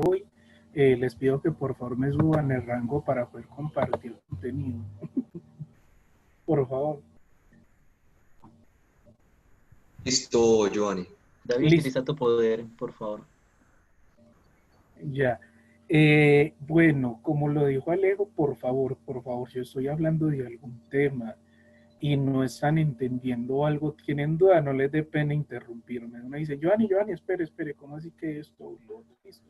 hoy. Les pido que por favor me suban el rango para poder compartir contenido. Por favor. Listo, Giovanni. David, Listo. utiliza tu poder, por favor. Ya. Bueno, como lo dijo Alejo, por favor, si yo estoy hablando de algún tema y no están entendiendo algo, tienen duda, no les dé pena interrumpirme. Uno dice, Giovanni, espere, ¿cómo así que esto? Listo.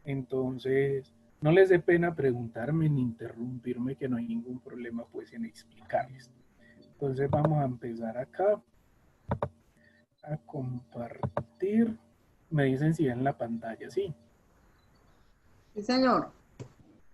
Entonces, no les dé pena preguntarme ni interrumpirme, que no hay ningún problema pues en explicarles. Entonces vamos a empezar acá a compartir. Me dicen si ven la pantalla, ¿sí? Sí, señor.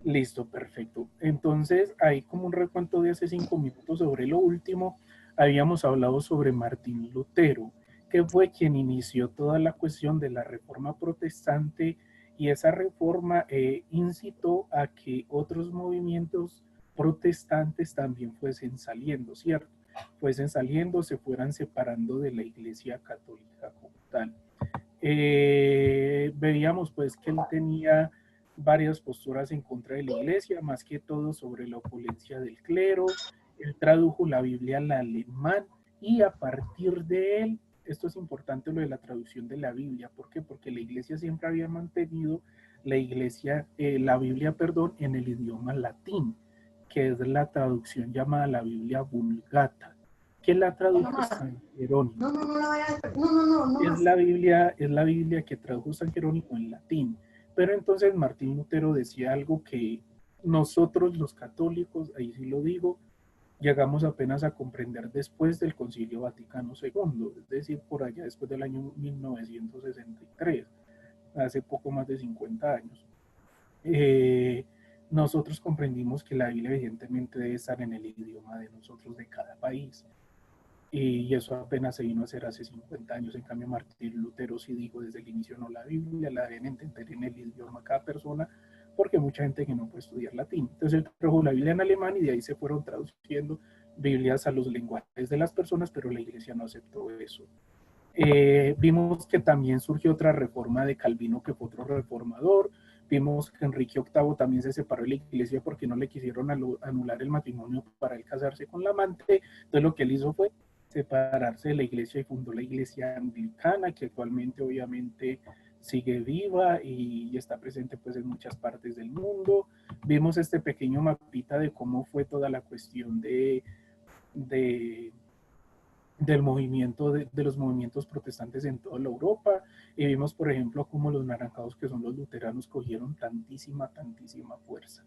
Listo, perfecto. Entonces, ahí como un recuento de hace 5 minutos sobre lo último, habíamos hablado sobre Martín Lutero, que fue quien inició toda la cuestión de la reforma protestante, y esa reforma incitó a que otros movimientos protestantes también fuesen saliendo, ¿cierto? Fuesen saliendo, se fueran separando de la Iglesia Católica como tal. Veíamos pues que él tenía varias posturas en contra de la iglesia, más que todo sobre la opulencia del clero. Él tradujo la Biblia al alemán y a partir de él, esto es importante lo de la traducción de la Biblia, ¿por qué? Porque la iglesia siempre había mantenido la Biblia, perdón, en el idioma latín, que es la traducción llamada la Biblia Vulgata, que la tradujo San Jerónimo. Es la Biblia que tradujo San Jerónimo en latín. Pero entonces Martín Lutero decía algo que nosotros los católicos, ahí sí lo digo, llegamos apenas a comprender después del Concilio Vaticano II, es decir, por allá después del año 1963, hace poco más de 50 años. Nosotros comprendimos que la Biblia evidentemente debe estar en el idioma de nosotros, de cada país. Y eso apenas se vino a hacer hace 50 años. En cambio, Martín Lutero sí dijo desde el inicio, no, la Biblia la deben entender en el idioma cada persona, porque hay mucha gente que no puede estudiar latín. Entonces él trajo la Biblia en alemán y de ahí se fueron traduciendo Biblias a los lenguajes de las personas, pero la iglesia no aceptó eso. Vimos que también surgió otra reforma de Calvino, que fue otro reformador. Vimos que Enrique VIII también se separó de la iglesia porque no le quisieron anular el matrimonio para él casarse con la amante. Entonces lo que él hizo fue separarse de la iglesia y fundó la iglesia anglicana, que actualmente obviamente sigue viva y está presente pues en muchas partes del mundo. Vimos este pequeño mapita de cómo fue toda la cuestión del movimiento, de los movimientos protestantes en toda la Europa, y vimos por ejemplo cómo los naranjados, que son los luteranos, cogieron tantísima fuerza,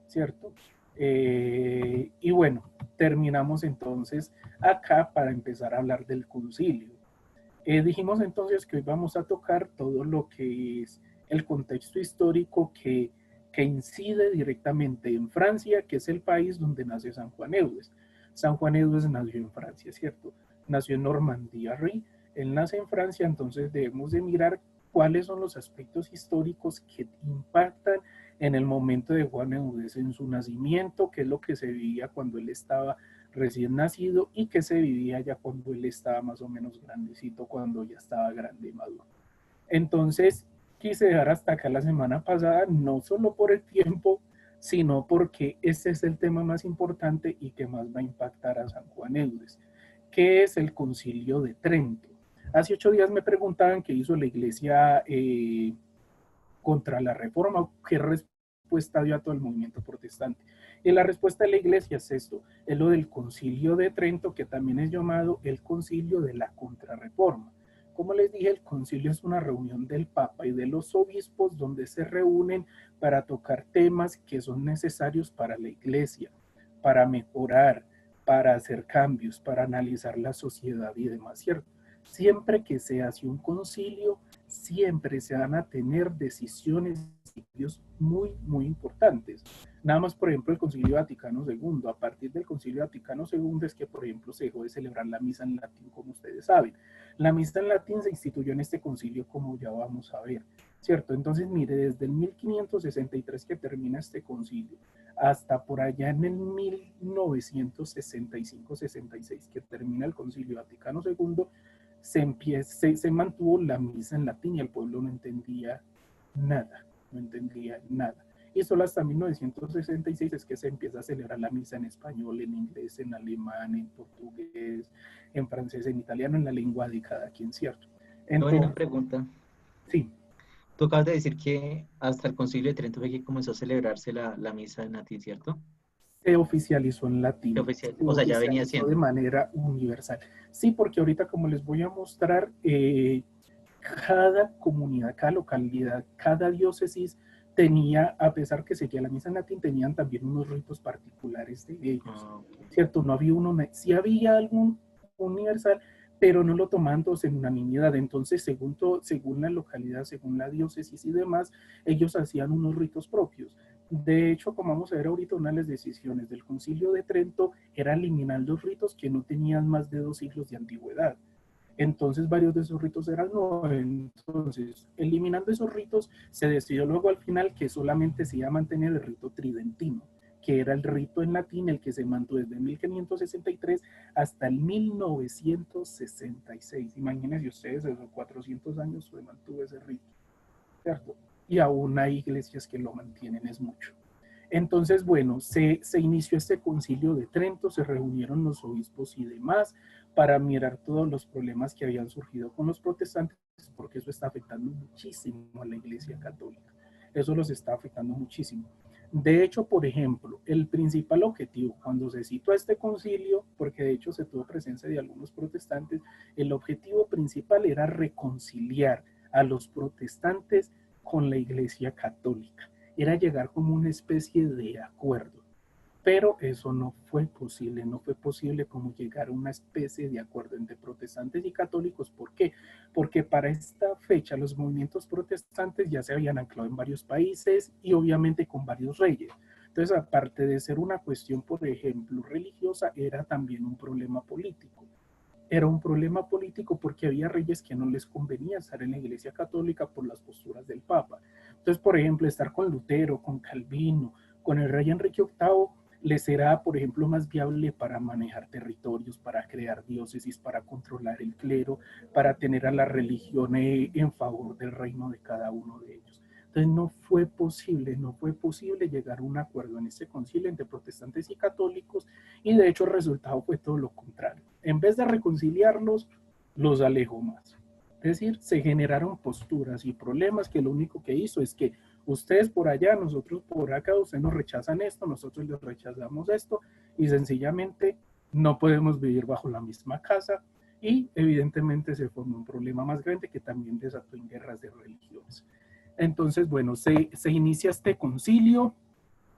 ¿cierto? Y bueno, terminamos entonces acá para empezar a hablar del concilio. Dijimos entonces que hoy vamos a tocar todo lo que es el contexto histórico que incide directamente en Francia, que es el país donde nace San Juan Eudes. San Juan Eudes nació en Francia, ¿cierto? Nació en Normandía, él nace en Francia, entonces debemos de mirar cuáles son los aspectos históricos que impactan en el momento de Juan Eudes, en su nacimiento, qué es lo que se vivía cuando él estaba recién nacido y qué se vivía ya cuando él estaba más o menos grandecito, cuando ya estaba grande y maduro. Entonces, quise dejar hasta acá la semana pasada, no solo por el tiempo, sino porque este es el tema más importante y que más va a impactar a San Juan Eudes, que es el Concilio de Trento. Hace 8 días me preguntaban qué hizo la iglesia contra la reforma, qué respuesta dio a todo el movimiento protestante. Y la respuesta de la iglesia es esto, es lo del Concilio de Trento, que también es llamado el Concilio de la Contrarreforma. Como les dije, el concilio es una reunión del Papa y de los obispos donde se reúnen para tocar temas que son necesarios para la iglesia, para mejorar, para hacer cambios, para analizar la sociedad y demás, ¿cierto? Siempre que se hace un concilio, siempre se van a tener decisiones muy importantes. Nada más, por ejemplo, el Concilio Vaticano II. A partir del Concilio Vaticano II es que, por ejemplo, se dejó de celebrar la misa en latín, como ustedes saben. La misa en latín se instituyó en este concilio, como ya vamos a ver, ¿cierto? Entonces, mire, desde el 1563 que termina este concilio, hasta por allá en el 1965-66 que termina el Concilio Vaticano II, se mantuvo la misa en latín y el pueblo no entendía nada. no entendían nada. Y solo hasta 1966 es que se empieza a celebrar la misa en español, en inglés, en alemán, en portugués, en francés, en italiano, en la lengua de cada quien, ¿cierto? Giovanni, una Entonces, pregunta. sí, Tú acabas de decir que hasta el Concilio de Trento fue que comenzó a celebrarse la misa en latín, ¿cierto? se oficializó en Que latín, oficial, se o sea, ya venía oficializó de siendo. manera universal. Sí, porque ahorita como les voy a mostrar, cada comunidad, cada localidad, cada diócesis tenía, a pesar que seguía la misa en latín, tenían también unos ritos particulares de ellos, Ah, ok. ¿cierto? No había uno, sí había algún universal, pero no lo tomaban todos en unanimidad. Entonces, según la localidad, según la diócesis y demás, ellos hacían unos ritos propios. De hecho, como vamos a ver ahorita, una de las decisiones del Concilio de Trento era eliminar los ritos que no tenían más de 2 siglos de antigüedad. Entonces varios de esos ritos eran nuevos. Entonces, eliminando esos ritos, se decidió luego al final que solamente se iba a mantener el rito tridentino, que era el rito en latín, el que se mantuvo desde 1563 hasta el 1966. Imagínense ustedes, esos 400 años se mantuvo ese rito, ¿cierto? Y aún hay iglesias que lo mantienen, es mucho. Entonces, bueno, se inició este concilio de Trento, se reunieron los obispos y demás para mirar todos los problemas que habían surgido con los protestantes, porque eso está afectando muchísimo a la Iglesia Católica. Eso los está afectando muchísimo. De hecho, por ejemplo, el principal objetivo cuando se citó a este concilio, porque de hecho se tuvo presencia de algunos protestantes, el objetivo principal era reconciliar a los protestantes con la Iglesia Católica, era llegar como una especie de acuerdo, pero eso no fue posible, no fue posible como llegar a una especie de acuerdo entre protestantes y católicos. ¿Por qué? Porque para esta fecha los movimientos protestantes ya se habían anclado en varios países y obviamente con varios reyes. Entonces, aparte de ser una cuestión, por ejemplo, religiosa, era también un problema político. Era un problema político porque había reyes que no les convenía estar en la Iglesia Católica por las posturas del Papa. Entonces, por ejemplo, estar con Lutero, con Calvino, con el rey Enrique VIII, les era, por ejemplo, más viable para manejar territorios, para crear diócesis, para controlar el clero, para tener a la religión en favor del reino de cada uno de ellos. Entonces no fue posible llegar a un acuerdo en este concilio entre protestantes y católicos, y de hecho el resultado fue todo lo contrario. En vez de reconciliarlos, los alejó más. Es decir, se generaron posturas y problemas que lo único que hizo es que ustedes por allá, nosotros por acá, ustedes nos rechazan esto, nosotros les rechazamos esto, y sencillamente no podemos vivir bajo la misma casa, y evidentemente se formó un problema más grande que también desató en guerras de religiones. Entonces, bueno, se inicia este concilio,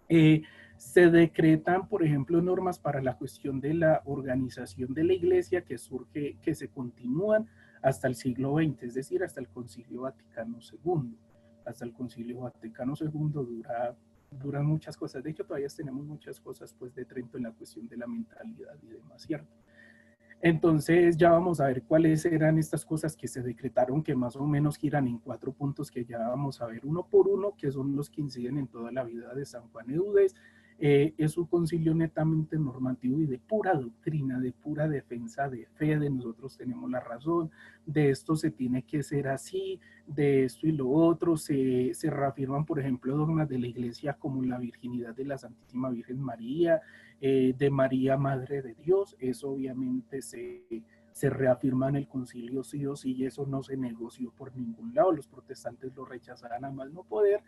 se decretan, por ejemplo, normas para la cuestión de la organización de la iglesia que surge, que se continúan hasta el siglo XX, es decir, hasta el Concilio Vaticano II. Hasta el Concilio Vaticano II duran muchas cosas. De hecho, todavía tenemos muchas cosas pues, de Trento en la cuestión de la mentalidad y demás, ¿cierto? Entonces ya vamos a ver cuáles eran estas cosas que se decretaron, que más o menos giran en 4 puntos que ya vamos a ver uno por uno, que son los que inciden en toda la vida de San Juan Eudes. Es un concilio netamente normativo y de pura doctrina, de pura defensa de fe, de nosotros tenemos la razón, de esto se tiene que ser así, de esto y lo otro. Se reafirman, por ejemplo, dogmas de la iglesia como la virginidad de la Santísima Virgen María, de María, Madre de Dios. Eso obviamente se reafirma en el concilio sí o sí, y eso no se negoció por ningún lado. Los protestantes lo rechazaban a más no poder,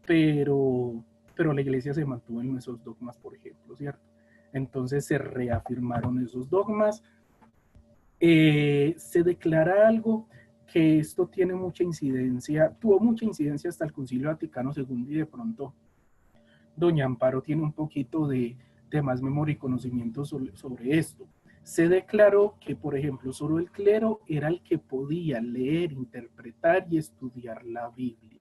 pero la iglesia se mantuvo en esos dogmas, por ejemplo, ¿cierto? Entonces se reafirmaron esos dogmas. Se declara algo que esto tiene mucha incidencia, tuvo mucha incidencia hasta el Concilio Vaticano II, y de pronto doña Amparo tiene un poquito de más memoria y conocimiento sobre esto. Se declaró que, por ejemplo, solo el clero era el que podía leer, interpretar y estudiar la Biblia.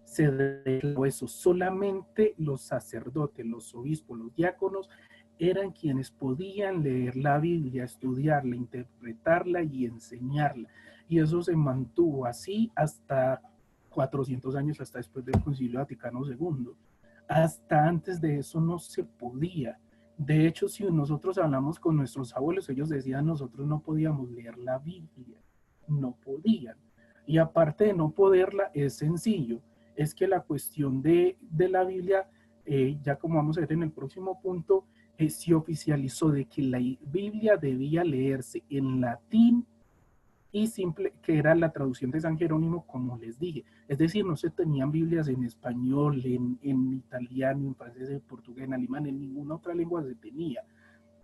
Se declaró eso, solamente los sacerdotes, los obispos, los diáconos eran quienes podían leer la Biblia, estudiarla, interpretarla y enseñarla. Y eso se mantuvo así hasta 400 años, hasta después del Concilio Vaticano II. Hasta antes de eso no se podía. De hecho, si nosotros hablamos con nuestros abuelos, ellos decían, nosotros no podíamos leer la Biblia, no podían. Y aparte de no poderla, es sencillo. es que la cuestión de la Biblia, ya como vamos a ver en el próximo punto, se oficializó de que la Biblia debía leerse en latín y simple, que era la traducción de San Jerónimo, como les dije. Es decir, no se tenían Biblias en español, en italiano, en francés, en portugués, en alemán, en ninguna otra lengua se tenía.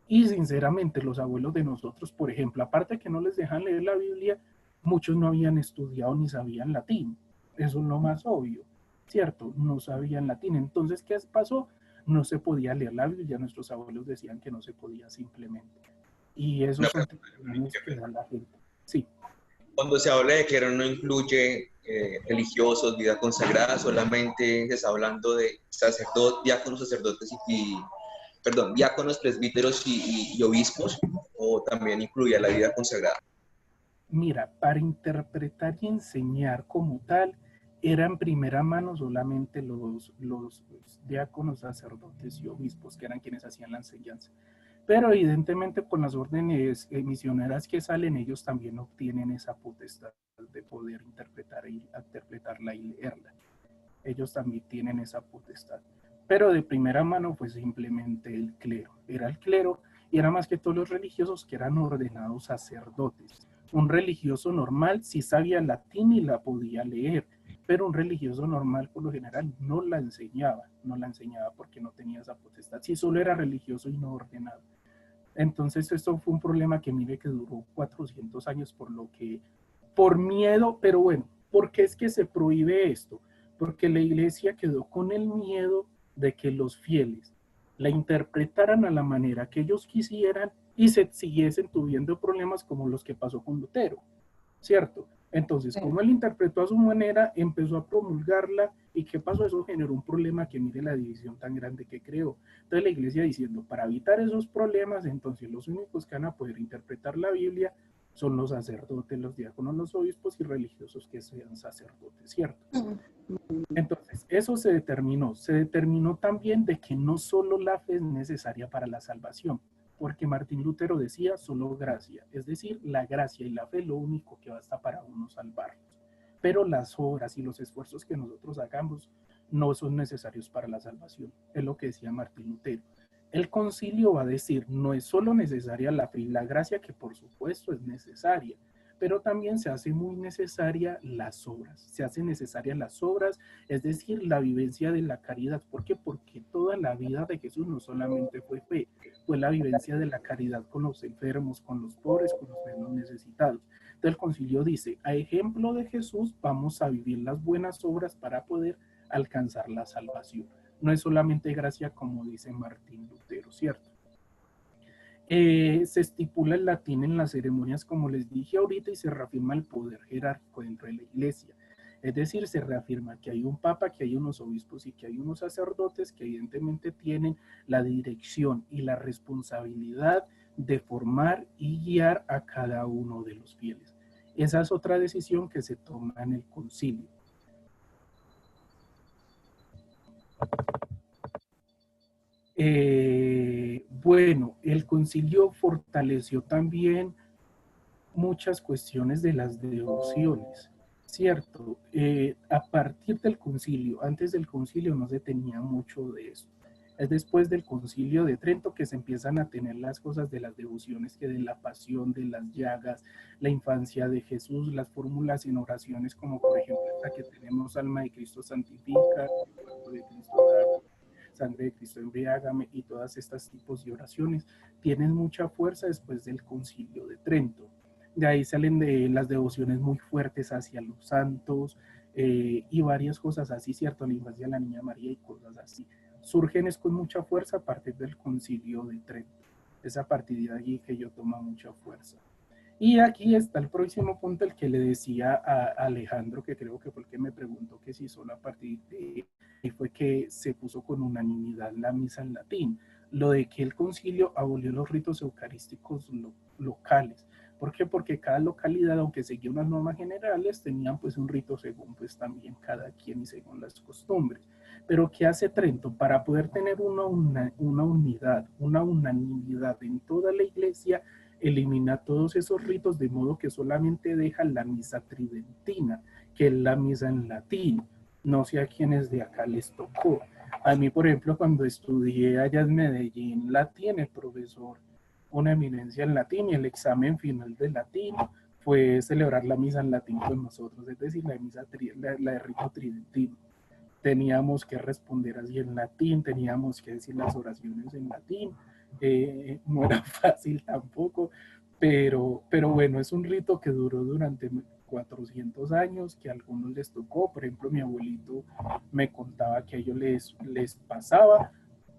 Y sinceramente, los abuelos de nosotros, por ejemplo, aparte de que no les dejan leer la Biblia, muchos no habían estudiado ni sabían latín. Eso es lo más obvio, ¿cierto? No sabían latín. Entonces, ¿qué pasó? No se podía leer la Biblia. Nuestros abuelos decían que no se podía simplemente. Y esos son testimonios que da la gente. Sí. Cuando se habla de clero no incluye religiosos, vida consagrada, solamente se está hablando de sacerdotes, diáconos, sacerdotes perdón, diáconos, presbíteros y obispos, o también incluye la vida consagrada. Mira, para interpretar y enseñar como tal, eran en primera mano solamente los diáconos, sacerdotes y obispos, que eran quienes hacían la enseñanza. Pero evidentemente con las órdenes misioneras que salen, ellos también obtienen esa potestad de poder interpretarla y leerla. Ellos también tienen esa potestad. Pero de primera mano fue simplemente el clero. Era el clero y era más que todos los religiosos que eran ordenados sacerdotes. Un religioso normal sí sabía latín y la podía leer, pero un religioso normal por lo general no la enseñaba porque no tenía esa potestad. Si solo era religioso y no ordenado. Entonces esto fue un problema que mire que duró 400 años por miedo, pero bueno, ¿por qué es que se prohíbe esto? Porque la iglesia quedó con el miedo de que los fieles la interpretaran a la manera que ellos quisieran y se siguiesen tuviendo problemas como los que pasó con Lutero, ¿cierto? Entonces, como él interpretó a su manera, empezó a promulgarla y ¿qué pasó? Eso generó un problema que mire la división tan grande que creó. Entonces la iglesia diciendo, para evitar esos problemas, entonces los únicos que van a poder interpretar la Biblia son los sacerdotes, los diáconos, los obispos y religiosos que sean sacerdotes, ¿cierto? Entonces, eso se determinó también de que no solo la fe es necesaria para la salvación, porque Martín Lutero decía solo gracia, es decir, la gracia y la fe es lo único que basta para uno salvarnos, pero las obras y los esfuerzos que nosotros hagamos no son necesarios para la salvación, es lo que decía Martín Lutero. El concilio va a decir, no es solo necesaria la fe y la gracia, que por supuesto es necesaria, pero también se hace muy necesaria las obras, es decir, la vivencia de la caridad. ¿Por qué? Porque toda la vida de Jesús no solamente fue fe, fue la vivencia de la caridad con los enfermos, con los pobres, con los menos necesitados. Entonces el concilio dice, a ejemplo de Jesús, vamos a vivir las buenas obras para poder alcanzar la salvación. No es solamente gracia como dice Martín Lutero, ¿cierto? Se estipula el latín en las ceremonias, como les dije ahorita, y se reafirma el poder jerárquico dentro de la iglesia. Es decir, se reafirma que hay un papa, que hay unos obispos y que hay unos sacerdotes que evidentemente tienen la dirección y la responsabilidad de formar y guiar a cada uno de los fieles. Esa es otra decisión que se toma en el concilio. Bueno, el concilio fortaleció también muchas cuestiones de las devociones, ¿cierto? A partir del concilio, antes del concilio no se tenía mucho de eso. Es después del concilio de Trento que se empiezan a tener las cosas de las devociones, que de la pasión, de las llagas, la infancia de Jesús, las fórmulas en oraciones, como por ejemplo esta que tenemos, alma de Cristo santifica, cuerpo de Cristo da, sangre de Cristo embriágame, y todas estas tipos de oraciones tienen mucha fuerza después del concilio de Trento. De ahí salen de las devociones muy fuertes hacia los santos y varias cosas así, ¿cierto? La infancia de la Niña María y cosas así. Surgen es con mucha fuerza a partir del concilio de Trento. Es a partir de allí que yo tomo mucha fuerza. Y aquí está el próximo punto, el que le decía a Alejandro, que creo que fue el que me preguntó que si solo a partir de ahí fue que se puso con unanimidad la misa en latín. Lo de que el concilio abolió los ritos eucarísticos locales. ¿Por qué? Porque cada localidad, aunque seguía unas normas generales, tenían pues un rito según pues también cada quien y según las costumbres. Pero ¿qué hace Trento? Para poder tener una unidad, una unanimidad en toda la iglesia, elimina todos esos ritos de modo que solamente deja la misa tridentina, que es la misa en latín. No sé a quienes de acá les tocó. A mí, por ejemplo, cuando estudié allá en Medellín latín, el profesor, una eminencia en latín, y el examen final de latín fue celebrar la misa en latín con nosotros, es decir, la de rito tridentino. Teníamos que responder así en latín, teníamos que decir las oraciones en latín, no era fácil tampoco, pero bueno, es un rito que duró durante 400 años, que a algunos les tocó. Por ejemplo, mi abuelito me contaba que a ellos les pasaba,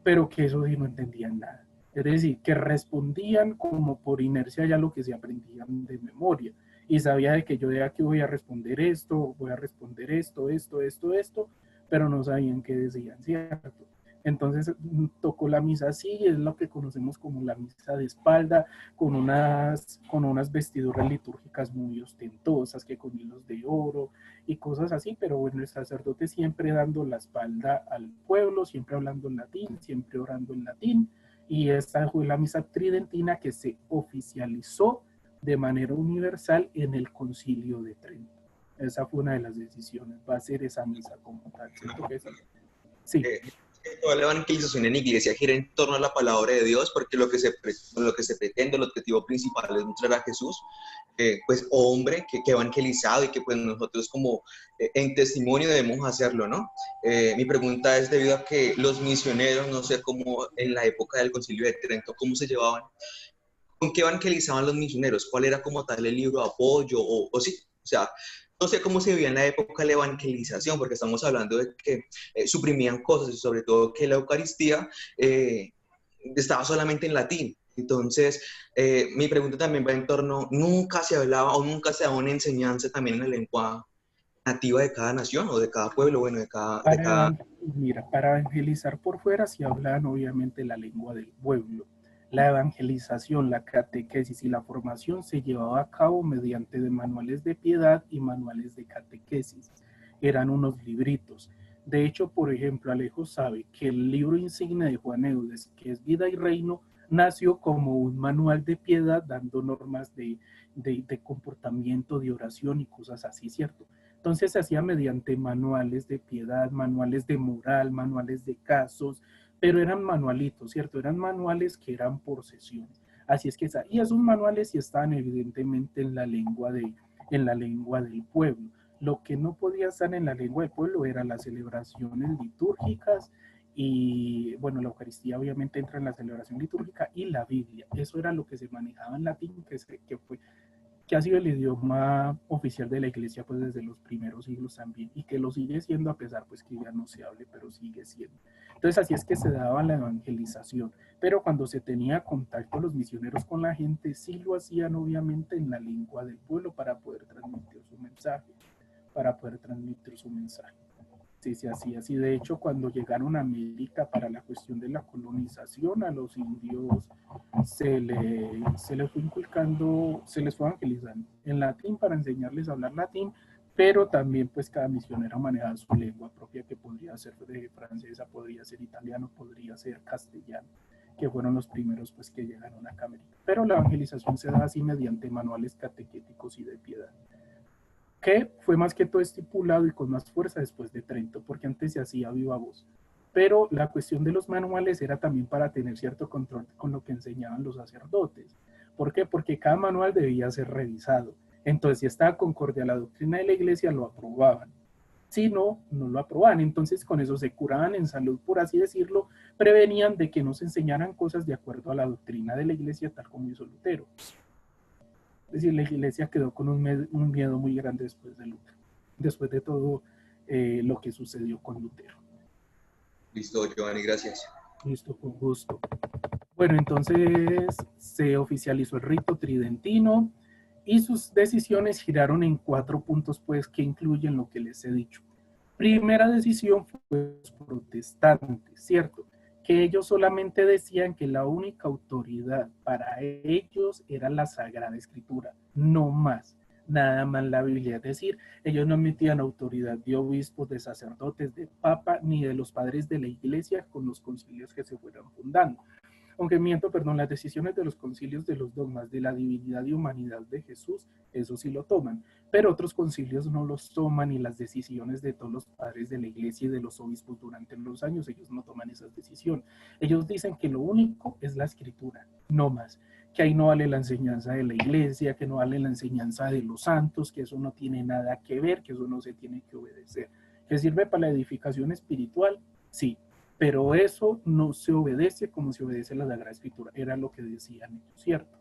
pero que eso sí no entendían nada. Es decir, que respondían como por inercia ya lo que se aprendían de memoria. Y sabía de que yo de aquí voy a responder esto, voy a responder esto, pero no sabían qué decían, ¿cierto? Entonces tocó la misa así, es lo que conocemos como la misa de espalda, con unas vestiduras litúrgicas muy ostentosas, que con hilos de oro y cosas así, pero bueno, el sacerdote siempre dando la espalda al pueblo, siempre hablando en latín, siempre orando en latín, y esta fue la misa tridentina que se oficializó de manera universal en el Concilio de Trento. Esa fue una de las decisiones, va a ser esa misa como tal, ¿cierto que sí? Sí. Toda la evangelización en iglesia gira en torno a la palabra de Dios, porque lo que se pretende, el objetivo principal es mostrar a Jesús, pues hombre que evangelizado, y que pues nosotros como en testimonio debemos hacerlo, ¿no? Mi pregunta es debido a que los misioneros, no sé cómo en la época del Concilio de Trento, cómo se llevaban, con qué evangelizaban los misioneros, cuál era como tal el libro de apoyo, o sí, o sea, no sé cómo se vivía en la época de la evangelización, porque estamos hablando de que suprimían cosas, y sobre todo que la Eucaristía estaba solamente en latín. Entonces, mi pregunta también va en torno, ¿nunca se hablaba o nunca se daba una enseñanza también en la lengua nativa de cada nación o de cada pueblo, bueno, Mira, para evangelizar por fuera se hablan obviamente la lengua del pueblo. La evangelización, la catequesis y la formación se llevaba a cabo mediante de manuales de piedad y manuales de catequesis. Eran unos libritos. De hecho, por ejemplo, Alejo sabe que el libro insignia de Juan Eudes, que es Vida y Reino, nació como un manual de piedad dando normas de comportamiento, de oración y cosas así, ¿cierto? Entonces se hacía mediante manuales de piedad, manuales de moral, manuales de casos, pero eran manualitos, ¿cierto? Eran manuales que eran por sesiones. Así es que, y esos manuales sí estaban evidentemente en la lengua del pueblo. Lo que no podía estar en la lengua del pueblo eran las celebraciones litúrgicas y, bueno, la Eucaristía obviamente entra en la celebración litúrgica y la Biblia. Eso era lo que se manejaba en latín, que ha sido el idioma oficial de la iglesia pues desde los primeros siglos también, y que lo sigue siendo a pesar pues que ya no se hable, pero sigue siendo. Entonces así es que se daba la evangelización, pero cuando se tenía contacto los misioneros con la gente, sí lo hacían obviamente en la lengua del pueblo para poder transmitir su mensaje, para poder transmitir su mensaje. Sí, se hacía así. De hecho, cuando llegaron a América para la cuestión de la colonización, a los indios se les fue inculcando, se les fue evangelizando en latín para enseñarles a hablar latín, pero también pues cada misionero manejaba su lengua propia, que podría ser francesa, podría ser italiano, podría ser castellano, que fueron los primeros pues que llegaron acá a América. Pero la evangelización se da así mediante manuales catequéticos y de piedad, que fue más que todo estipulado y con más fuerza después de Trento, porque antes se hacía viva voz. Pero la cuestión de los manuales era también para tener cierto control con lo que enseñaban los sacerdotes. ¿Por qué? Porque cada manual debía ser revisado. Entonces, si estaba concorde a la doctrina de la iglesia, lo aprobaban. Si no, no lo aprobaban. Entonces, con eso se curaban en salud, por así decirlo, prevenían de que no se enseñaran cosas de acuerdo a la doctrina de la iglesia, tal como hizo Lutero. Es decir, la iglesia quedó con un miedo muy grande después de Lutero, después de todo lo que sucedió con Lutero. Listo, Giovanni, gracias. Listo, con gusto. Bueno, entonces se oficializó el rito tridentino y sus decisiones giraron en 4 puntos, pues, que incluyen lo que les he dicho. Primera decisión fue los protestantes, ¿cierto? Que ellos solamente decían que la única autoridad para ellos era la Sagrada Escritura, no más, nada más la Biblia. Es decir, ellos no emitían autoridad de obispos, de sacerdotes, de papa, ni de los padres de la iglesia con los concilios que se fueron fundando. aunque miento, perdón, las decisiones de los concilios de los dogmas de la divinidad y humanidad de Jesús, eso sí lo toman, pero otros concilios no los toman, y las decisiones de todos los padres de la iglesia y de los obispos durante los años, ellos no toman esas decisiones. Ellos dicen que lo único es la escritura, no más, que ahí no vale la enseñanza de la iglesia, que no vale la enseñanza de los santos, que eso no tiene nada que ver, que eso no se tiene que obedecer. ¿Que sirve para la edificación espiritual? Sí, pero eso no se obedece como se obedece la Sagrada Escritura, era lo que decían ellos, ¿cierto?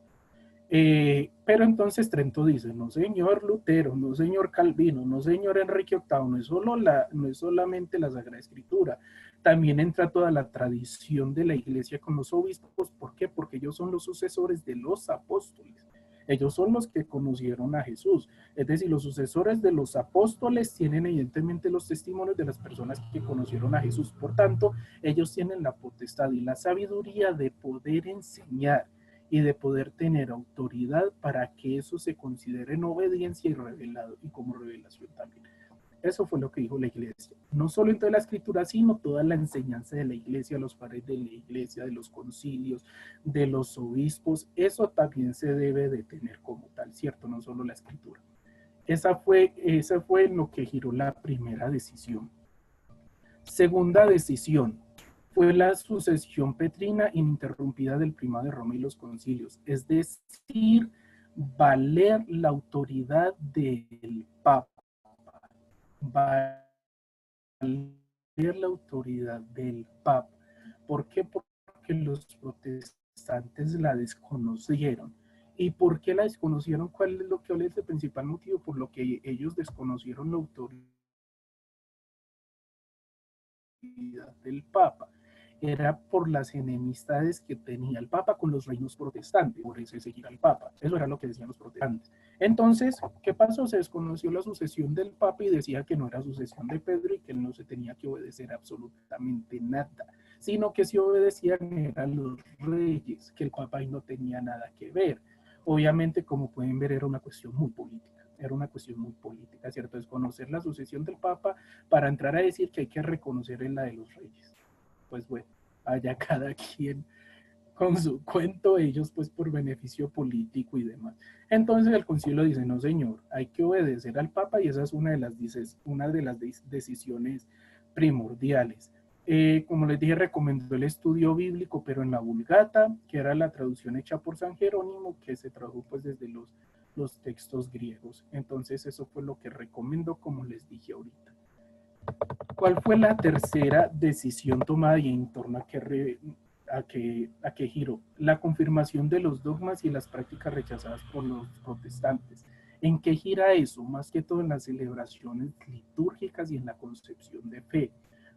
Pero entonces Trento dice, no señor Lutero, no señor Calvino, no señor Enrique VIII, no es solamente la Sagrada Escritura, también entra toda la tradición de la iglesia con los obispos. ¿Por qué? Porque ellos son los sucesores de los apóstoles. Ellos son los que conocieron a Jesús. Es decir, los sucesores de los apóstoles tienen evidentemente los testimonios de las personas que conocieron a Jesús. Por tanto, ellos tienen la potestad y la sabiduría de poder enseñar y de poder tener autoridad para que eso se considere en obediencia y revelado, y como revelación también. Eso fue lo que dijo la iglesia. No solo en toda la escritura, sino toda la enseñanza de la iglesia, los padres de la iglesia, de los concilios, de los obispos. Eso también se debe de tener como tal, ¿cierto? No solo la escritura. Esa fue en lo que giró la primera decisión. Segunda decisión fue la sucesión petrina ininterrumpida del primado de Roma y los concilios. Es decir, valer la autoridad del Papa. Valer la autoridad del Papa. ¿Por qué? Porque los protestantes la desconocieron. ¿Y por qué la desconocieron? ¿Cuál es lo que es el principal motivo por lo que ellos desconocieron la autoridad del Papa? Era por las enemistades que tenía el Papa con los reinos protestantes, por eso seguir al Papa. Eso era lo que decían los protestantes. Entonces, ¿qué pasó? Se desconoció la sucesión del Papa y decía que no era sucesión de Pedro y que él no se tenía que obedecer absolutamente nada, sino que si obedecían eran los reyes, que el Papa ahí no tenía nada que ver. Obviamente, como pueden ver, era una cuestión muy política. Era una cuestión muy política, ¿cierto? Desconocer la sucesión del Papa para entrar a decir que hay que reconocer en la de los reyes. Pues bueno, allá cada quien con su cuento, ellos pues por beneficio político y demás. Entonces el concilio dice, no señor, hay que obedecer al Papa, y esa es una de las decisiones primordiales. Como les dije, recomendó el estudio bíblico, pero en la Vulgata, que era la traducción hecha por San Jerónimo, que se tradujo pues desde los textos griegos. Entonces eso fue lo que recomendó, como les dije ahorita. ¿Cuál fue la tercera decisión tomada y en torno a qué giró? La confirmación de los dogmas y las prácticas rechazadas por los protestantes. ¿En qué gira eso? Más que todo en las celebraciones litúrgicas y en la concepción de fe.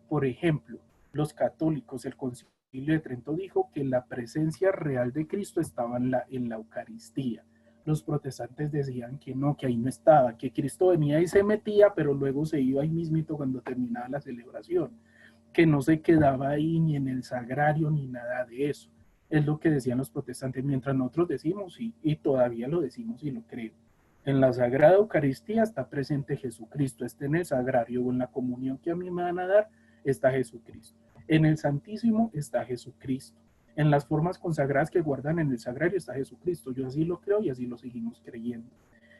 Por ejemplo, los católicos, el Concilio de Trento dijo que la presencia real de Cristo estaba en la Eucaristía. Los protestantes decían que no, que ahí no estaba, que Cristo venía y se metía, pero luego se iba ahí mismito cuando terminaba la celebración, que no se quedaba ahí ni en el sagrario ni nada de eso. Es lo que decían los protestantes, mientras nosotros decimos, y todavía lo decimos y lo creo. En la Sagrada Eucaristía está presente Jesucristo, está en el sagrario o en la comunión que a mí me van a dar, está Jesucristo. En el Santísimo está Jesucristo. En las formas consagradas que guardan en el sagrario está Jesucristo. Yo así lo creo y así lo seguimos creyendo.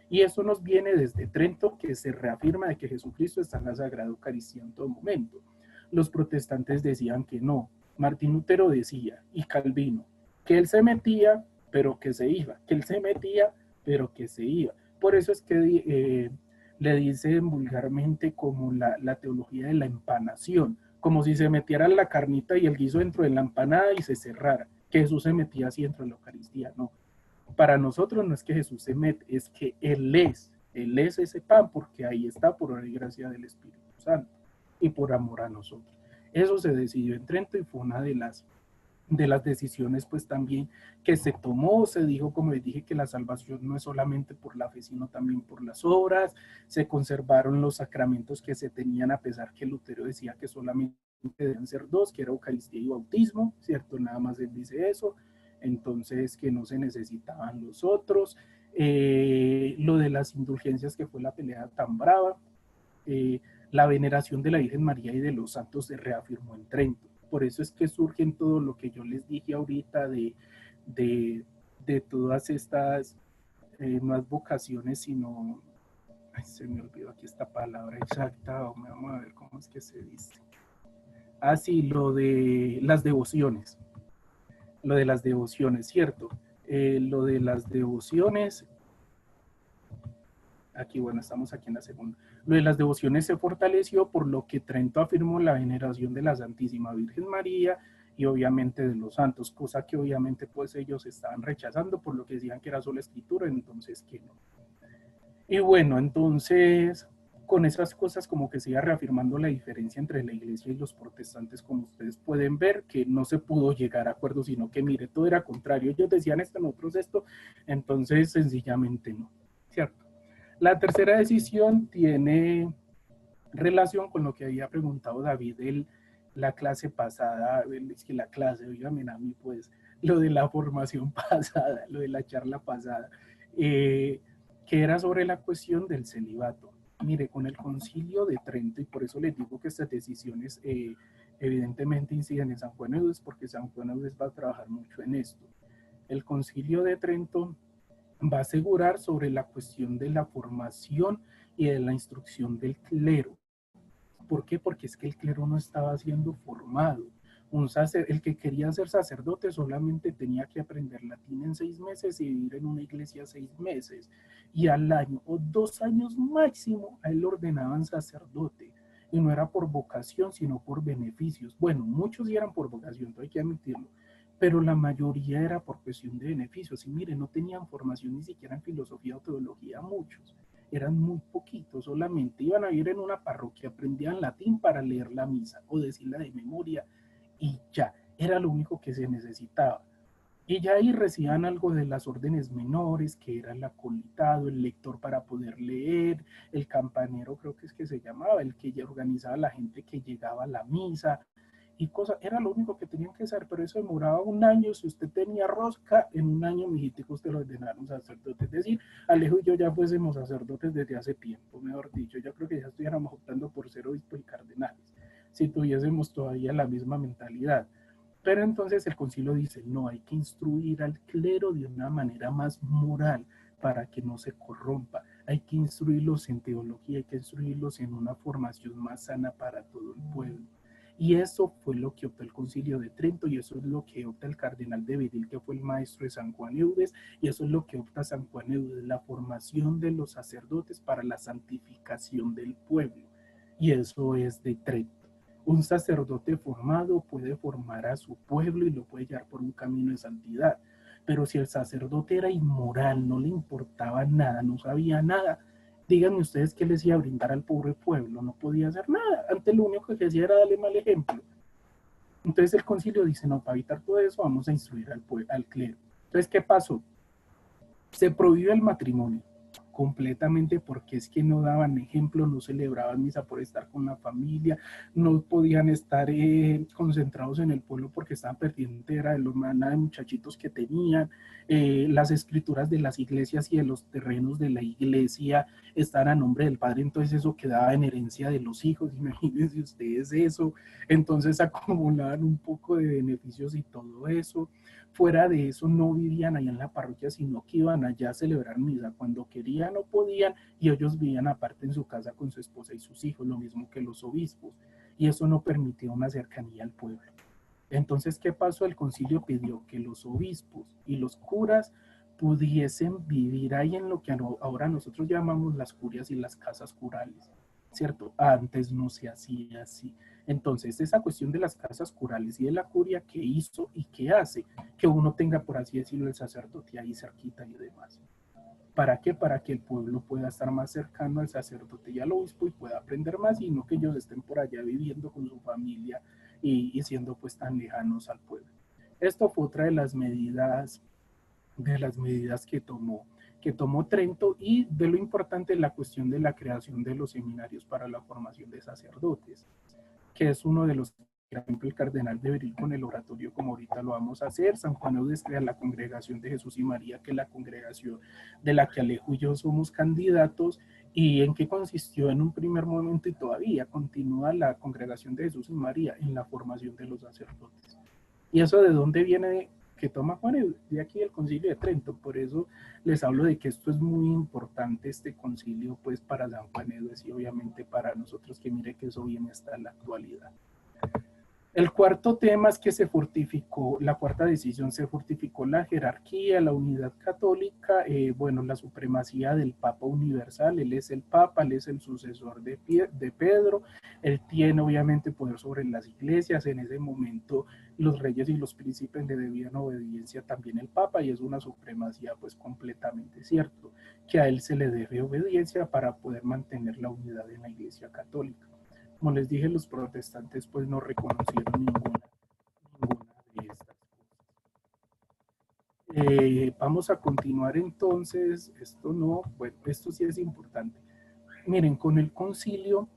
Y eso nos viene desde Trento, que se reafirma de que Jesucristo está en la Sagrada Eucaristía en todo momento. Los protestantes decían que no. Martín Lutero decía, y Calvino, que él se metía, pero que se iba, que él se metía, pero que se iba. Por eso es que le dicen vulgarmente como la teología de la empanación, como si se metiera la carnita y el guiso dentro de la empanada y se cerrara, que Jesús se metía así dentro de la Eucaristía. No, para nosotros no es que Jesús se mete, es que Él es ese pan, porque ahí está por la gracia del Espíritu Santo y por amor a nosotros. Eso se decidió en Trento y fue una de las decisiones pues también que se tomó. Se dijo, como les dije, que la salvación no es solamente por la fe, sino también por las obras. Se conservaron los sacramentos que se tenían, a pesar que Lutero decía que solamente debían ser dos, que era Eucaristía y bautismo, ¿cierto? Nada más él dice eso. Entonces, que no se necesitaban los otros. Lo de las indulgencias, que fue la pelea tan brava. La veneración de la Virgen María y de los santos se reafirmó en Trento. Por eso es que surgen todo lo que yo les dije ahorita de todas estas no es vocaciones, sino, ay, se me olvidó aquí esta palabra exacta, vamos a ver cómo es que se dice. Ah, sí, lo de las devociones, ¿cierto? Lo de las devociones, aquí, bueno, estamos aquí en la segunda. Lo de las devociones se fortaleció, por lo que Trento afirmó la veneración de la Santísima Virgen María y obviamente de los santos, cosa que obviamente pues ellos estaban rechazando, por lo que decían que era solo escritura, entonces que no. Y bueno, entonces con esas cosas como que se iba reafirmando la diferencia entre la iglesia y los protestantes, como ustedes pueden ver, que no se pudo llegar a acuerdo, sino que mire, todo era contrario, ellos decían esto, nosotros esto, entonces sencillamente no, ¿cierto? La tercera decisión tiene relación con lo que había preguntado David en la clase pasada, es que la clase, oígame a mí pues, lo de la formación pasada, lo de la charla pasada, que era sobre la cuestión del celibato. Mire, con el concilio de Trento, y por eso les digo que estas decisiones evidentemente inciden en San Juan Eudes, porque San Juan Eudes va a trabajar mucho en esto. El concilio de Trento va a asegurar sobre la cuestión de la formación y de la instrucción del clero. ¿Por qué? Porque es que el clero no estaba siendo formado. El que quería ser sacerdote solamente tenía que aprender latín en 6 meses y vivir en una iglesia 6 meses. Y al año o 2 años máximo a él lo ordenaban sacerdote. Y no era por vocación, sino por beneficios. Bueno, muchos sí eran por vocación, hay que admitirlo, pero la mayoría era por cuestión de beneficios. Y mire, no tenían formación ni siquiera en filosofía o teología muchos. Eran muy poquitos, solamente iban a ir en una parroquia, aprendían latín para leer la misa o decirla de memoria y ya, era lo único que se necesitaba. Y ya ahí recibían algo de las órdenes menores, que era el acolitado, el lector para poder leer, el campanero creo que es que se llamaba, el que ya organizaba a la gente que llegaba a la misa, y cosas, era lo único que tenían que hacer, pero eso demoraba 1 año. Si usted tenía rosca, en 1 año, mijitico, usted lo ordenaron sacerdote. Es decir, Alejo y yo ya fuésemos sacerdotes desde hace tiempo, mejor dicho. Yo creo que ya estuviéramos optando por ser obispos y cardenales, si tuviésemos todavía la misma mentalidad. Pero entonces el concilio dice, no, hay que instruir al clero de una manera más moral para que no se corrompa. Hay que instruirlos en teología, hay que instruirlos en una formación más sana para todo el pueblo. Y eso fue lo que optó el concilio de Trento, y eso es lo que opta el cardenal de Bedil, que fue el maestro de San Juan Eudes, y eso es lo que opta San Juan Eudes, la formación de los sacerdotes para la santificación del pueblo. Y eso es de Trento. Un sacerdote formado puede formar a su pueblo y lo puede llevar por un camino de santidad. Pero si el sacerdote era inmoral, no le importaba nada, no sabía nada, díganme ustedes qué les iba a brindar al pobre pueblo, no podía hacer nada, antes lo único que hacía era darle mal ejemplo. Entonces el concilio dice, no, para evitar todo eso vamos a instruir al clero. Entonces, ¿qué pasó? Se prohíbe el matrimonio completamente, porque es que no daban ejemplo, no celebraban misa por estar con la familia, no podían estar concentrados en el pueblo porque estaban perdiendo era de los maná de muchachitos que tenían, las escrituras de las iglesias y de los terrenos de la iglesia están a nombre del padre, entonces eso quedaba en herencia de los hijos, imagínense ustedes eso, entonces acumulaban un poco de beneficios y todo eso. Fuera de eso no vivían allá en la parroquia, sino que iban allá a celebrar misa cuando querían o podían, y ellos vivían aparte en su casa con su esposa y sus hijos, lo mismo que los obispos, y eso no permitía una cercanía al pueblo. Entonces, ¿qué pasó? El concilio pidió que los obispos y los curas pudiesen vivir ahí en lo que ahora nosotros llamamos las curias y las casas curales, ¿cierto? Antes no se hacía así. Entonces, esa cuestión de las casas curales y de la curia, ¿qué hizo y qué hace? Que uno tenga, por así decirlo, el sacerdote ahí cerquita y demás. ¿Para qué? Para que el pueblo pueda estar más cercano al sacerdote y al obispo y pueda aprender más, y no que ellos estén por allá viviendo con su familia y siendo pues tan lejanos al pueblo. Esto fue otra de las medidas que tomó Trento, y de lo importante la cuestión de la creación de los seminarios para la formación de sacerdotes, que es uno de los, por ejemplo, el cardenal de Beril con el oratorio, como ahorita lo vamos a hacer. San Juan Eudes crea la Congregación de Jesús y María, que es la congregación de la que Alejo y yo somos candidatos, ¿Y en qué consistió en un primer momento y todavía continúa la Congregación de Jesús y María en la formación de los sacerdotes? ¿Y eso de dónde viene que toma Juan? De aquí el Concilio de Trento. Por eso les hablo de que esto es muy importante, este concilio, pues para San Juan Eudes y obviamente para nosotros, que mire que eso viene hasta la actualidad. El cuarto tema es que se fortificó, la cuarta decisión, se fortificó la jerarquía, la unidad católica, bueno, la supremacía del Papa Universal. Él es el Papa, él es el sucesor de Pedro, él tiene obviamente poder sobre las iglesias. En ese momento los reyes y los príncipes le debían obediencia también al Papa, y es una supremacía pues completamente cierto, que a él se le debe obediencia para poder mantener la unidad en la iglesia católica. Como les dije, los protestantes pues no reconocieron ninguna de estas cosas. Vamos a continuar entonces. Esto no, bueno, esto sí es importante. Miren, con el concilio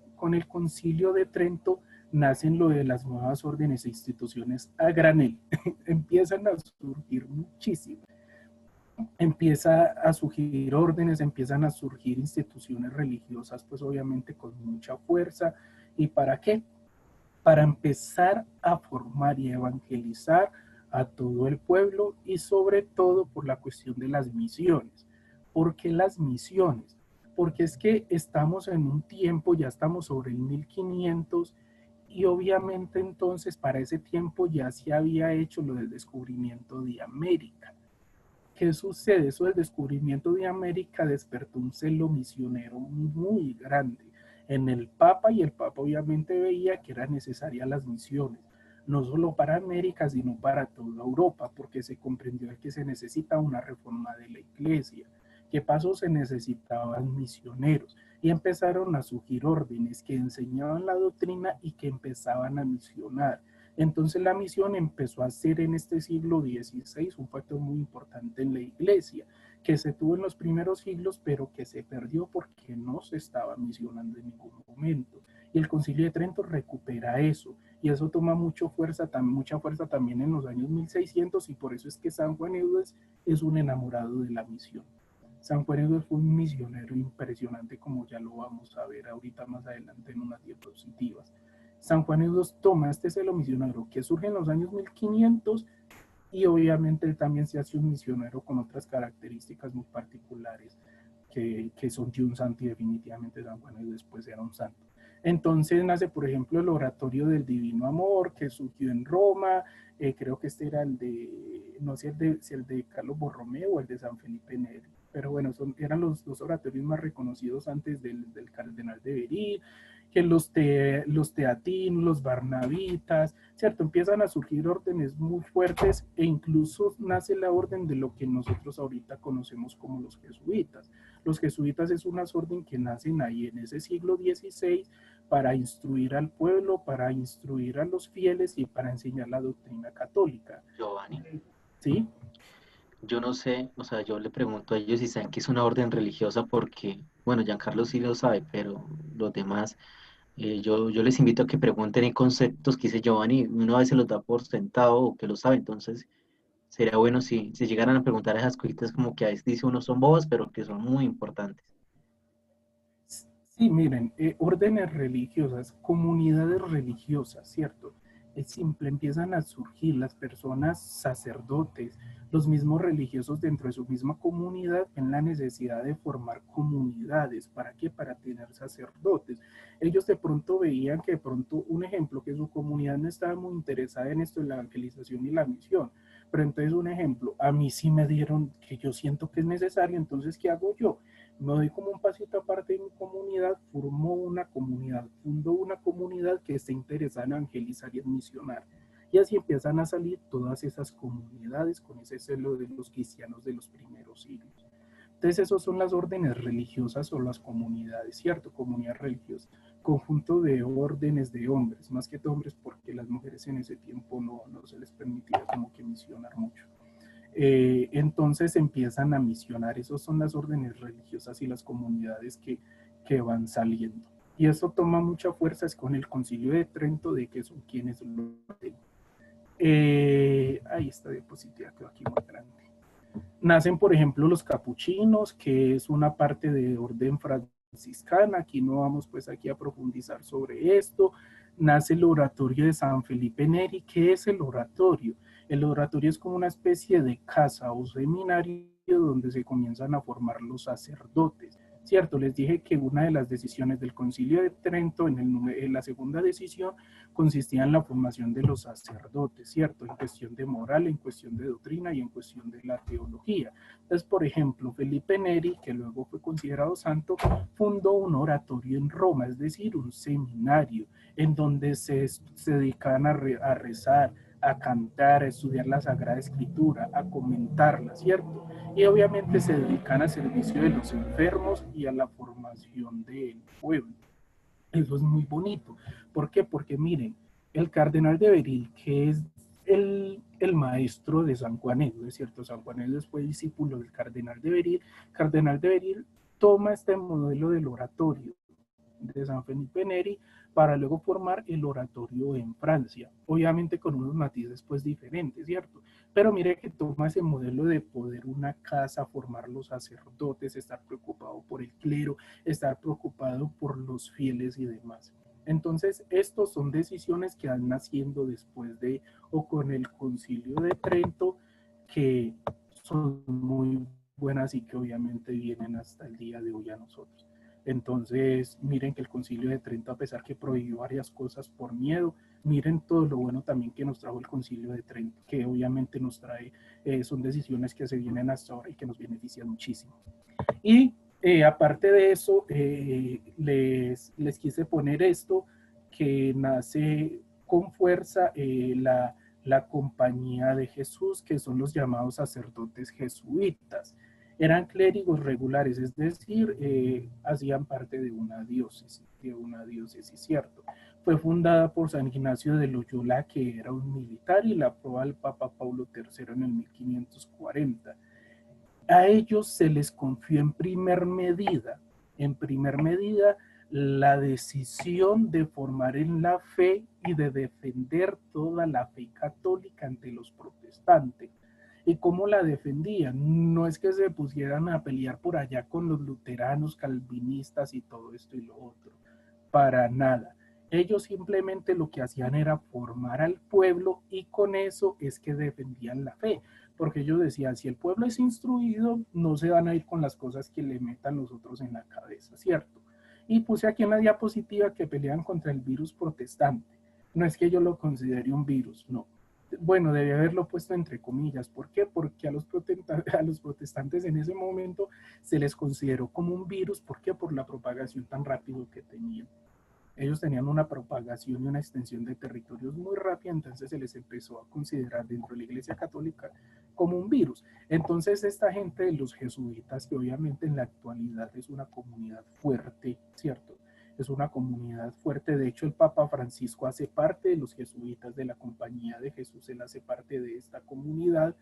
de Trento nacen lo de las nuevas órdenes e instituciones a granel. Empiezan a surgir muchísimo. Empieza a surgir órdenes, empiezan a surgir instituciones religiosas, pues obviamente con mucha fuerza. ¿Y para qué? Para empezar a formar y evangelizar a todo el pueblo, y sobre todo por la cuestión de las misiones. ¿Por qué las misiones? Porque es que estamos en un tiempo, ya estamos sobre el 1500, y obviamente entonces para ese tiempo ya se había hecho lo del descubrimiento de América. ¿Qué sucede? Eso del descubrimiento de América despertó un celo misionero muy grande en el Papa, y el Papa obviamente veía que eran necesarias las misiones, no solo para América, sino para toda Europa, porque se comprendió que se necesita una reforma de la iglesia. ¿Qué pasó? Se necesitaban misioneros, y empezaron a surgir órdenes que enseñaban la doctrina y que empezaban a misionar. Entonces la misión empezó a ser en este siglo XVI un factor muy importante en la iglesia, que se tuvo en los primeros siglos, pero que se perdió porque no se estaba misionando en ningún momento. Y el Concilio de Trento recupera eso, y eso toma mucha fuerza también en los años 1600, y por eso es que San Juan Eudes es un enamorado de la misión. San Juan Eudes fue un misionero impresionante, como ya lo vamos a ver ahorita más adelante en unas diapositivas. San Juan Eudes toma este celo misionero que surge en los años 1500, y obviamente él también se hace un misionero con otras características muy particulares que son de un santo, y definitivamente San Juan Eudes después era un santo. Entonces nace, por ejemplo, el Oratorio del Divino Amor, que surgió en Roma. Creo que este era el de, no sé si el de Carlos Borromeo o el de San Felipe Neri, pero bueno, eran los dos oratorios más reconocidos antes del Cardenal de Berí, que los teatinos, los barnabitas, ¿cierto? Empiezan a surgir órdenes muy fuertes, e incluso nace la orden de lo que nosotros ahorita conocemos como los jesuitas. Los jesuitas es una orden que nacen ahí en ese siglo XVI para instruir al pueblo, para instruir a los fieles y para enseñar la doctrina católica. Giovanni, ¿Sí? yo no sé, o sea, yo le pregunto a ellos si saben que es una orden religiosa porque, bueno, Giancarlo sí lo sabe, pero los demás, yo les invito a que pregunten en conceptos que dice Giovanni, uno a veces los da por sentado o que lo sabe, entonces sería bueno si llegaran a preguntar esas cositas como que a veces dice uno son bobas, pero que son muy importantes. Sí, miren, órdenes religiosas, comunidades religiosas, ¿cierto? Es simple, empiezan a surgir las personas sacerdotes, los mismos religiosos dentro de su misma comunidad, en la necesidad de formar comunidades. ¿Para qué? Para tener sacerdotes. Ellos de pronto veían que de pronto, un ejemplo, que su comunidad no estaba muy interesada en esto, en la evangelización y la misión. Pero entonces, un ejemplo, a mí sí me dieron que yo siento que es necesario, entonces, ¿qué hago yo? Me doy como un pasito aparte de mi comunidad, fundo una comunidad que esté interesada en evangelizar y en misionar. Y así empiezan a salir todas esas comunidades con ese celo de los cristianos de los primeros siglos. Entonces, esos son las órdenes religiosas o las comunidades, ¿cierto? Comunidad religiosa, conjunto de órdenes de hombres, más que de hombres, porque las mujeres en ese tiempo no se les permitía como que misionar mucho. Entonces empiezan a misionar. Esas son las órdenes religiosas y las comunidades que van saliendo. Y eso toma mucha fuerza es con el Concilio de Trento, de que son quienes lo hacen. Ahí esta diapositiva quedó aquí muy grande. Nacen, por ejemplo, los capuchinos, que es una parte de orden franciscana, aquí no vamos pues aquí a profundizar sobre esto. Nace el oratorio de San Felipe Neri. ¿Qué es el oratorio? El oratorio es como una especie de casa o seminario donde se comienzan a formar los sacerdotes. Cierto, les dije que una de las decisiones del Concilio de Trento, en la segunda decisión, consistía en la formación de los sacerdotes, ¿cierto? En cuestión de moral, en cuestión de doctrina y en cuestión de la teología. Entonces, por ejemplo, Felipe Neri, que luego fue considerado santo, fundó un oratorio en Roma, es decir, un seminario, en donde se dedicaban a rezar, a cantar, a estudiar la Sagrada Escritura, a comentarla, ¿cierto? Y obviamente se dedican al servicio de los enfermos y a la formación del pueblo. Eso es muy bonito. ¿Por qué? Porque miren, el cardenal de Beril, que es el maestro de San Juanelo, ¿es cierto? San Juanelo fue discípulo del cardenal de Beril. Cardenal de Beril toma este modelo del oratorio de San Felipe Neri para luego formar el oratorio en Francia, obviamente con unos matices pues diferentes, ¿cierto? Pero mire que toma ese modelo de poder una casa, formar los sacerdotes, estar preocupado por el clero, estar preocupado por los fieles y demás. Entonces, estos son decisiones que van naciendo después de o con el Concilio de Trento, que son muy buenas y que obviamente vienen hasta el día de hoy a nosotros. Entonces, miren que el Concilio de Trento, a pesar que prohibió varias cosas por miedo, miren todo lo bueno también que nos trajo el Concilio de Trento, que obviamente nos trae, son decisiones que se vienen hasta ahora y que nos benefician muchísimo. Y aparte de eso, les quise poner esto, que nace con fuerza la Compañía de Jesús, que son los llamados sacerdotes jesuitas. Eran clérigos regulares, es decir, hacían parte de una diócesis, ¿cierto? Fue fundada por San Ignacio de Loyola, que era un militar, y la aprobó el Papa Paulo III en el 1540. A ellos se les confió en primer medida, la decisión de formar en la fe y de defender toda la fe católica ante los protestantes. ¿Y cómo la defendían? No es que se pusieran a pelear por allá con los luteranos, calvinistas y todo esto y lo otro, para nada. Ellos simplemente lo que hacían era formar al pueblo, y con eso es que defendían la fe, porque ellos decían, si el pueblo es instruido, no se van a ir con las cosas que le metan los otros en la cabeza, ¿cierto? Y puse aquí en la diapositiva que pelean contra el virus protestante. No es que yo lo considere un virus, no. Bueno, debía haberlo puesto entre comillas. ¿Por qué? Porque a los protestantes en ese momento se les consideró como un virus. ¿Por qué? Por la propagación tan rápido que tenían. Ellos tenían una propagación y una extensión de territorios muy rápida, entonces se les empezó a considerar dentro de la Iglesia Católica como un virus. Entonces esta gente de los jesuitas, que obviamente en la actualidad es una comunidad fuerte, ¿cierto? Es una comunidad fuerte. De hecho, el Papa Francisco hace parte de los jesuitas de la Compañía de Jesús, él hace parte de esta comunidad.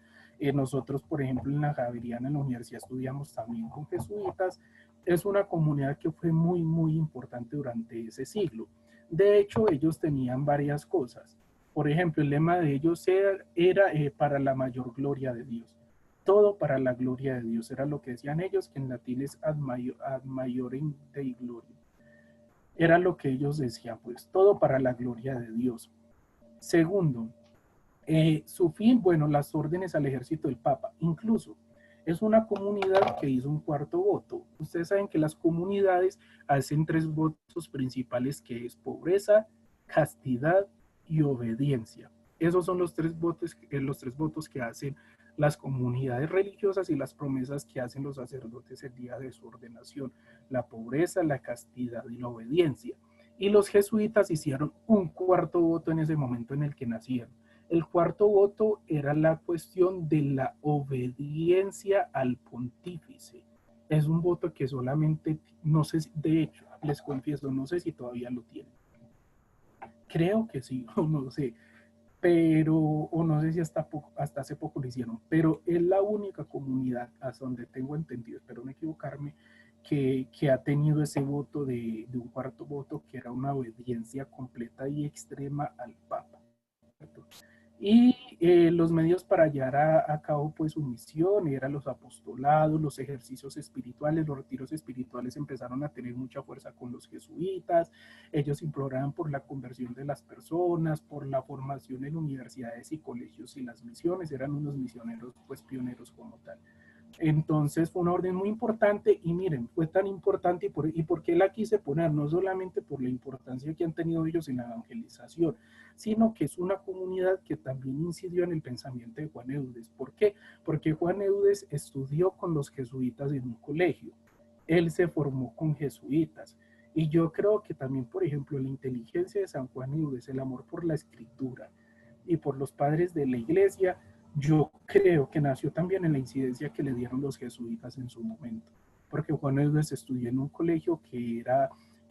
Nosotros, por ejemplo, en la Javeriana, en la universidad, estudiamos también con jesuitas. Es una comunidad que fue muy, muy importante durante ese siglo. De hecho, ellos tenían varias cosas. Por ejemplo, el lema de ellos era para la mayor gloria de Dios. Todo para la gloria de Dios. Era lo que decían ellos, que en latín es ad maiorem Dei gloria. Era lo que ellos decían, pues, todo para la gloria de Dios. Segundo, su fin, bueno, las órdenes al ejército del Papa. Incluso es una comunidad que hizo un cuarto voto. Ustedes saben que las comunidades hacen tres votos principales, que es pobreza, castidad y obediencia. Esos son los tres votos que hacen las comunidades religiosas y las promesas que hacen los sacerdotes el día de su ordenación: la pobreza, la castidad y la obediencia. Y los jesuitas hicieron un cuarto voto en ese momento en el que nacieron. El cuarto voto era la cuestión de la obediencia al pontífice. Es un voto que solamente, no sé, de hecho, les confieso, no sé si todavía lo tienen. Creo que sí, o no sé, pero, o no sé si hasta hace poco lo hicieron, pero es la única comunidad, hasta donde tengo entendido, espero no equivocarme, que ha tenido ese voto de un cuarto voto, que era una obediencia completa y extrema al Papa, ¿cierto? Y los medios para llevar a cabo pues su misión eran los apostolados, los ejercicios espirituales, los retiros espirituales empezaron a tener mucha fuerza con los jesuitas. Ellos imploraban por la conversión de las personas, por la formación en universidades y colegios y las misiones, eran unos misioneros pues pioneros como tal. Entonces fue una orden muy importante y miren, fue tan importante y por qué la quise poner, no solamente por la importancia que han tenido ellos en la evangelización, sino que es una comunidad que también incidió en el pensamiento de Juan Eudes. ¿Por qué? Porque Juan Eudes estudió con los jesuitas en un colegio, él se formó con jesuitas. Y yo creo que también, por ejemplo, la inteligencia de San Juan Eudes, el amor por la escritura y por los padres de la iglesia, yo creo que nació también en la incidencia que le dieron los jesuitas en su momento, porque Juan Eudes estudió en un colegio que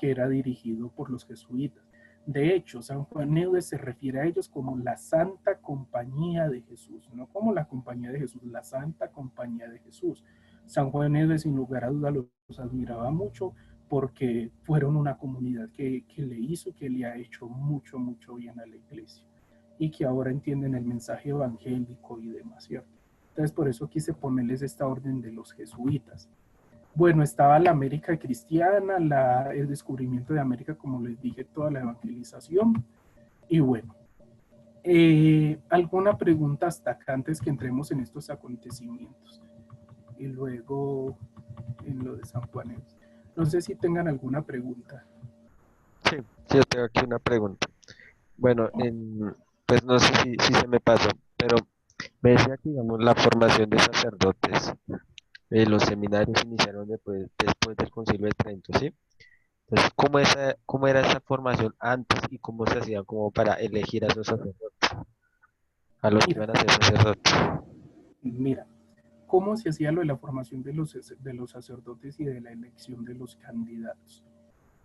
era dirigido por los jesuitas. De hecho, San Juan Eudes se refiere a ellos como la Santa Compañía de Jesús, no como la Compañía de Jesús, la Santa Compañía de Jesús. San Juan Eudes, sin lugar a dudas, los admiraba mucho porque fueron una comunidad que le hizo, que le ha hecho mucho, mucho bien a la iglesia y que ahora entienden el mensaje evangélico y demás, ¿cierto? Entonces por eso quise ponerles esta orden de los jesuitas. Bueno, estaba la América cristiana, el descubrimiento de América, como les dije, toda la evangelización. Y bueno, ¿alguna pregunta hasta acá antes que entremos en estos acontecimientos? Y luego en lo de San Juan. No sé si tengan alguna pregunta. Sí, sí, yo tengo aquí una pregunta. Bueno, pues no sé si se me pasó, pero me decía que, digamos, la formación de sacerdotes, los seminarios iniciaron después del Concilio de Trento, ¿sí? Entonces, ¿cómo era esa formación antes y cómo se hacía como para elegir a esos sacerdotes, a los que Mira, iban a ser sacerdotes? mira, ¿cómo se hacía lo de la formación de los sacerdotes y de la elección de los candidatos?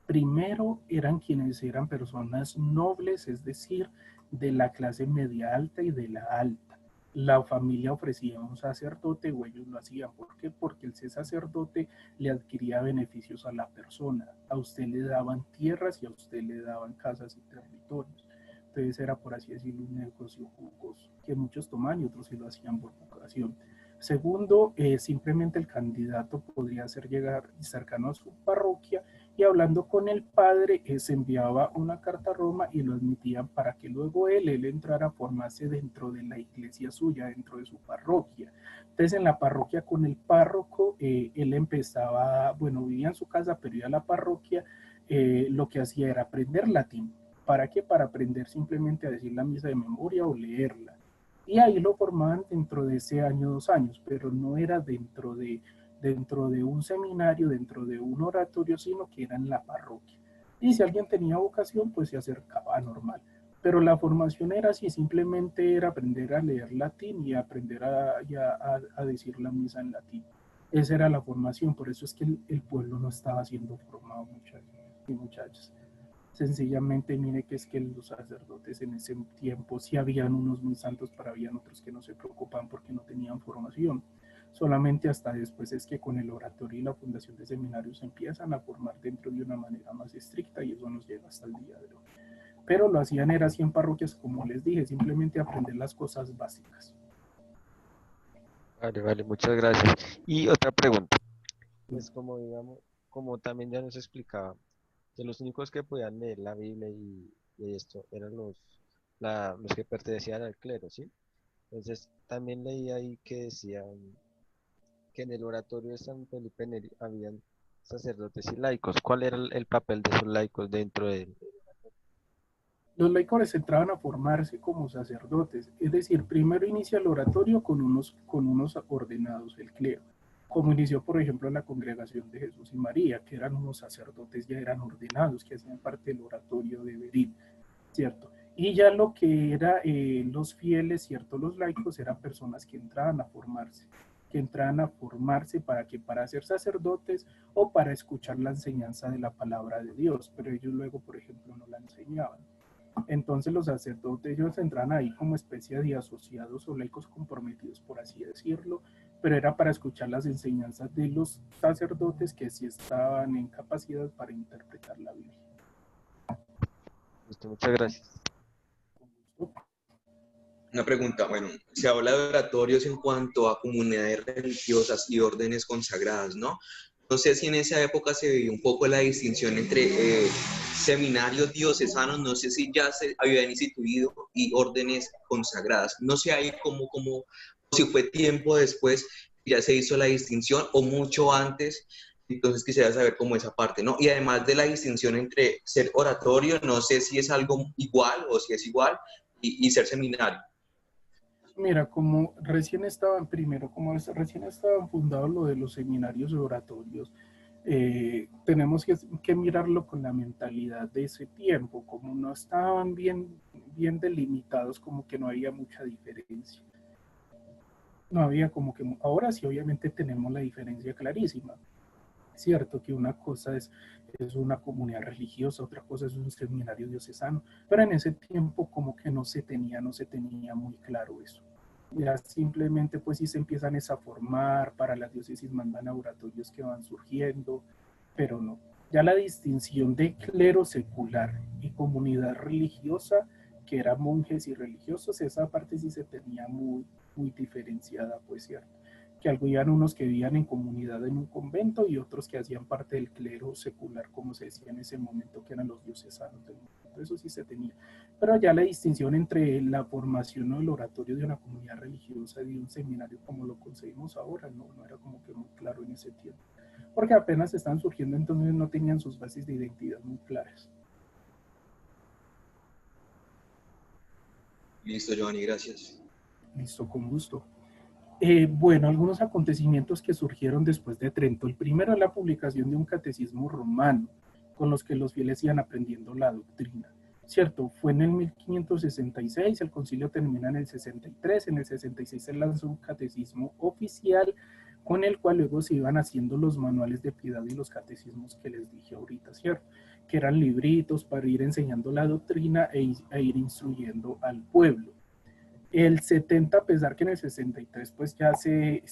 Primero eran quienes eran personas nobles, es decir, de la clase media alta y de la alta. La familia ofrecía un sacerdote o ellos lo hacían. ¿Por qué? Porque el ser sacerdote le adquiría beneficios a la persona. A usted le daban tierras y a usted le daban casas y territorios. Entonces era, por así decirlo, un negocio jugoso que muchos tomaban y otros sí lo hacían por vocación. Segundo, simplemente el candidato podría ser llegar cercano a su parroquia y hablando con el padre, se enviaba una carta a Roma y lo admitían para que luego él entrara a formarse dentro de la iglesia suya, dentro de su parroquia. Entonces en la parroquia con el párroco, él empezaba, bueno, vivía en su casa, pero iba a la parroquia, lo que hacía era aprender latín. ¿Para qué? Para aprender simplemente a decir la misa de memoria o leerla. Y ahí lo formaban dentro de ese año, 2 años, pero no era dentro de un seminario, dentro de un oratorio, sino que era en la parroquia. Y si alguien tenía vocación, pues se acercaba a normal. Pero la formación era así, simplemente era aprender a leer latín y aprender a decir la misa en latín. Esa era la formación, por eso es que el pueblo no estaba siendo formado, muchachos y muchachas. Sencillamente, mire que es que los sacerdotes en ese tiempo sí habían unos muy santos, pero habían otros que no se preocupaban porque no tenían formación. Solamente hasta después es que con el oratorio y la fundación de seminarios se empiezan a formar dentro de una manera más estricta y eso nos llega hasta el día de hoy. Pero lo hacían era así en parroquias, como les dije, simplemente aprender las cosas básicas. Vale, vale, muchas gracias. Y otra pregunta, pues como digamos, como también ya nos explicaba, que los únicos que podían leer la Biblia y esto eran los que pertenecían al clero, ¿sí? Entonces también leí ahí que decían que en el oratorio de San Felipe Neri habían sacerdotes y laicos. ¿Cuál era el papel de esos laicos dentro de él? Los laicos entraban a formarse como sacerdotes, es decir, primero inicia el oratorio con unos ordenados, el clero, como inició, por ejemplo, la congregación de Jesús y María, que eran unos sacerdotes, ya eran ordenados, que hacían parte del oratorio de Beril, ¿cierto? Y ya lo que eran los fieles, ¿cierto? Los laicos eran personas que entraban a formarse para que para ser sacerdotes o para escuchar la enseñanza de la palabra de Dios, pero ellos luego, por ejemplo, no la enseñaban. Entonces los sacerdotes ellos entran ahí como especie de asociados o laicos comprometidos, por así decirlo, pero era para escuchar las enseñanzas de los sacerdotes que sí estaban en capacidad para interpretar la Biblia. Listo, muchas gracias. Con gusto. Una pregunta, bueno, se habla de oratorios en cuanto a comunidades religiosas y órdenes consagradas, ¿no? No sé si en esa época se veía un poco la distinción entre seminarios diocesanos, no sé si ya se habían instituido, y órdenes consagradas. No sé ahí cómo si fue tiempo después ya se hizo la distinción o mucho antes. Entonces quisiera saber cómo esa parte, ¿no? Y además de la distinción entre ser oratorio, no sé si es algo igual o si es igual, y ser seminario. Mira, como recién estaban, primero, como recién estaban fundados lo de los seminarios oratorios, tenemos que mirarlo con la mentalidad de ese tiempo, como no estaban bien delimitados, como que no había mucha diferencia. No había como que, ahora sí obviamente tenemos la diferencia clarísima. Cierto que una cosa es una comunidad religiosa, otra cosa es un seminario diocesano, pero en ese tiempo como que no se tenía muy claro eso. Ya simplemente pues sí se empiezan a formar, para las diócesis mandan a oratorios que van surgiendo, pero no. Ya la distinción de clero secular y comunidad religiosa, que eran monjes y religiosos, esa parte sí se tenía muy diferenciada, pues cierto. Que habían unos que vivían en comunidad en un convento y otros que hacían parte del clero secular, como se decía en ese momento, que eran los diocesanos del momento. Eso sí se tenía. Pero ya la distinción entre la formación o el oratorio de una comunidad religiosa y de un seminario como lo conseguimos ahora, no era como que muy claro en ese tiempo. Porque apenas estaban surgiendo, entonces no tenían sus bases de identidad muy claras. Listo, Giovanni, gracias. Listo, con gusto. Bueno, algunos acontecimientos que surgieron después de Trento. El primero es la publicación de un catecismo romano, con los que los fieles iban aprendiendo la doctrina. Cierto, fue en el 1566, el concilio termina en el 63, en el 66 se lanzó un catecismo oficial, con el cual luego se iban haciendo los manuales de piedad y los catecismos que les dije ahorita, ¿cierto? Que eran libritos para ir enseñando la doctrina e ir instruyendo al pueblo. El 70, a pesar que en el 63 pues ya se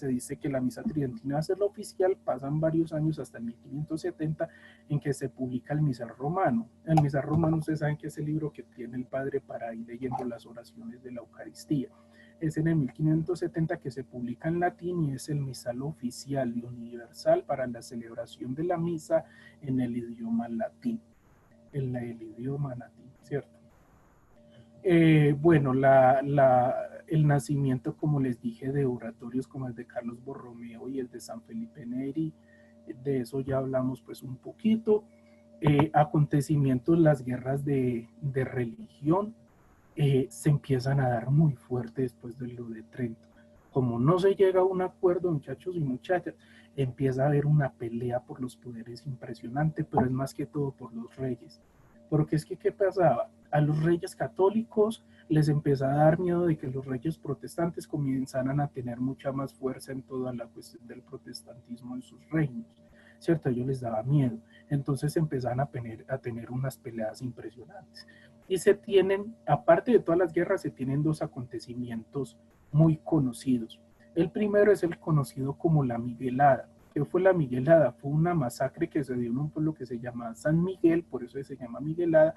dice que la misa tridentina va a ser la oficial, pasan varios años hasta el 1570 en que se publica el misal romano. El misal romano, ustedes saben que es el libro que tiene el padre para ir leyendo las oraciones de la Eucaristía. Es en el 1570 que se publica en latín y es el misal oficial y universal para la celebración de la misa en el idioma latín, el idioma latín, ¿cierto? Bueno, el nacimiento, como les dije, de oratorios como el de Carlos Borromeo y el de San Felipe Neri, de eso ya hablamos pues un poquito. Acontecimientos, las guerras de religión se empiezan a dar muy fuerte después de lo de Trento. Como no se llega a un acuerdo, muchachos y muchachas, empieza a haber una pelea por los poderes impresionante, pero es más que todo por los reyes. Porque es que, ¿qué pasaba? A los reyes católicos les empezaba a dar miedo de que los reyes protestantes comenzaran a tener mucha más fuerza en toda la cuestión del protestantismo en sus reinos, ¿cierto? A ellos les daba miedo. Entonces empezaban a tener unas peleas impresionantes. Y se tienen, aparte de todas las guerras, se tienen dos acontecimientos muy conocidos. El primero es el conocido como la Miguelada. ¿Qué fue la Miguelada? Fue una masacre que se dio en un pueblo que se llama San Miguel, por eso se llama Miguelada,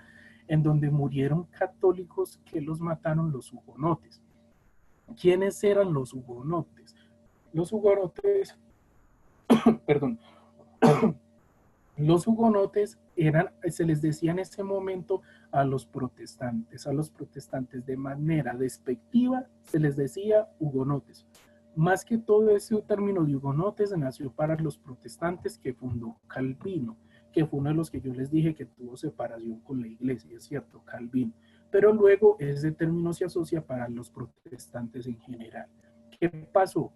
en donde murieron católicos que los mataron los hugonotes. ¿Quiénes eran los hugonotes? Los hugonotes, perdón, los hugonotes eran, se les decía en ese momento a los protestantes de manera despectiva se les decía hugonotes. Más que todo ese término de hugonotes nació para los protestantes que fundó Calvino, que fue uno de los que yo les dije que tuvo separación con la iglesia, es cierto, Calvino. Pero luego ese término se asocia para los protestantes en general. ¿Qué pasó?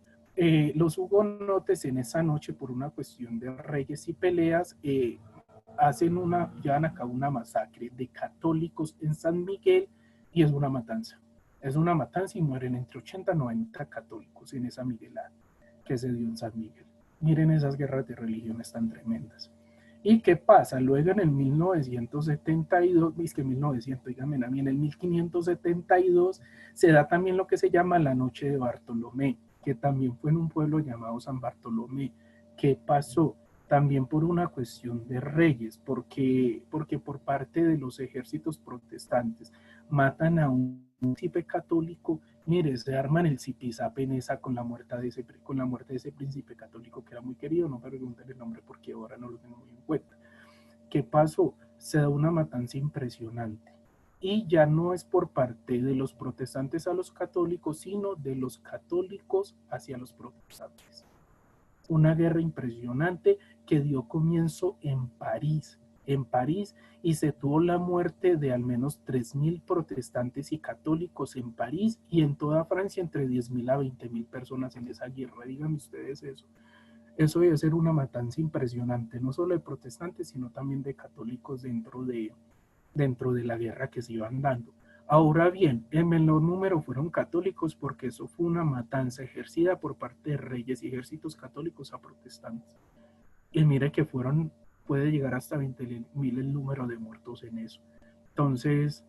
Los hugonotes en esa noche, por una cuestión de reyes y peleas, llevan a cabo una masacre de católicos en San Miguel y es una matanza. Es una matanza y mueren entre 80 y 90 católicos en esa Miguelada que se dio en San Miguel. Miren esas guerras de religiones tan tremendas. ¿Y qué pasa? Luego en el 1972, es que 1900, díganme a mí, en el 1572 se da también lo que se llama la Noche de Bartolomé, que también fue en un pueblo llamado San Bartolomé. ¿Qué pasó? También por una cuestión de reyes, porque por parte de los ejércitos protestantes matan a un príncipe católico, mire, se arman el zipizape en esa con la muerte de ese príncipe católico que era muy querido, no me pregunten el nombre porque ahora no lo tengo muy en cuenta. ¿Qué pasó? Se da una matanza impresionante. Y ya no es por parte de los protestantes a los católicos, sino de los católicos hacia los protestantes. Una guerra impresionante que dio comienzo en París, y se tuvo la muerte de al menos 3.000 protestantes y católicos en París y en toda Francia entre 10.000 a 20.000 personas en esa guerra. Díganme ustedes eso. Eso debe ser una matanza impresionante, no solo de protestantes, sino también de católicos dentro de la guerra que se iban dando. Ahora bien, el menor número fueron católicos porque eso fue una matanza ejercida por parte de reyes y ejércitos católicos a protestantes. Y mire que puede llegar hasta 20.000 el número de muertos en eso. Entonces,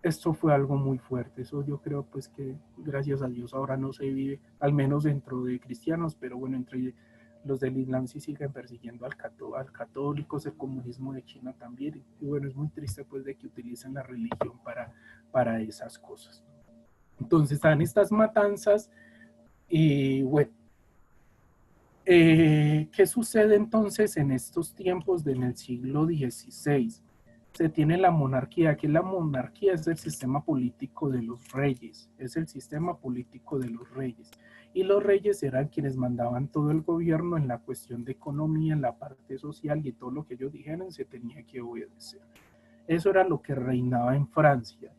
esto fue algo muy fuerte. Eso yo creo pues que gracias a Dios ahora no se vive, al menos dentro de cristianos, pero bueno, entre los del Islam sí siguen persiguiendo al católicos, el comunismo de China también, y bueno, es muy triste pues de que utilicen la religión para esas cosas. Entonces están estas matanzas y bueno, ¿qué sucede entonces en estos tiempos en el siglo XVI? Se tiene la monarquía, que la monarquía es el sistema político de los reyes, es el sistema político de los reyes. Y los reyes eran quienes mandaban todo el gobierno en la cuestión de economía, en la parte social, y todo lo que ellos dijeran se tenía que obedecer. Eso era lo que reinaba en Francia,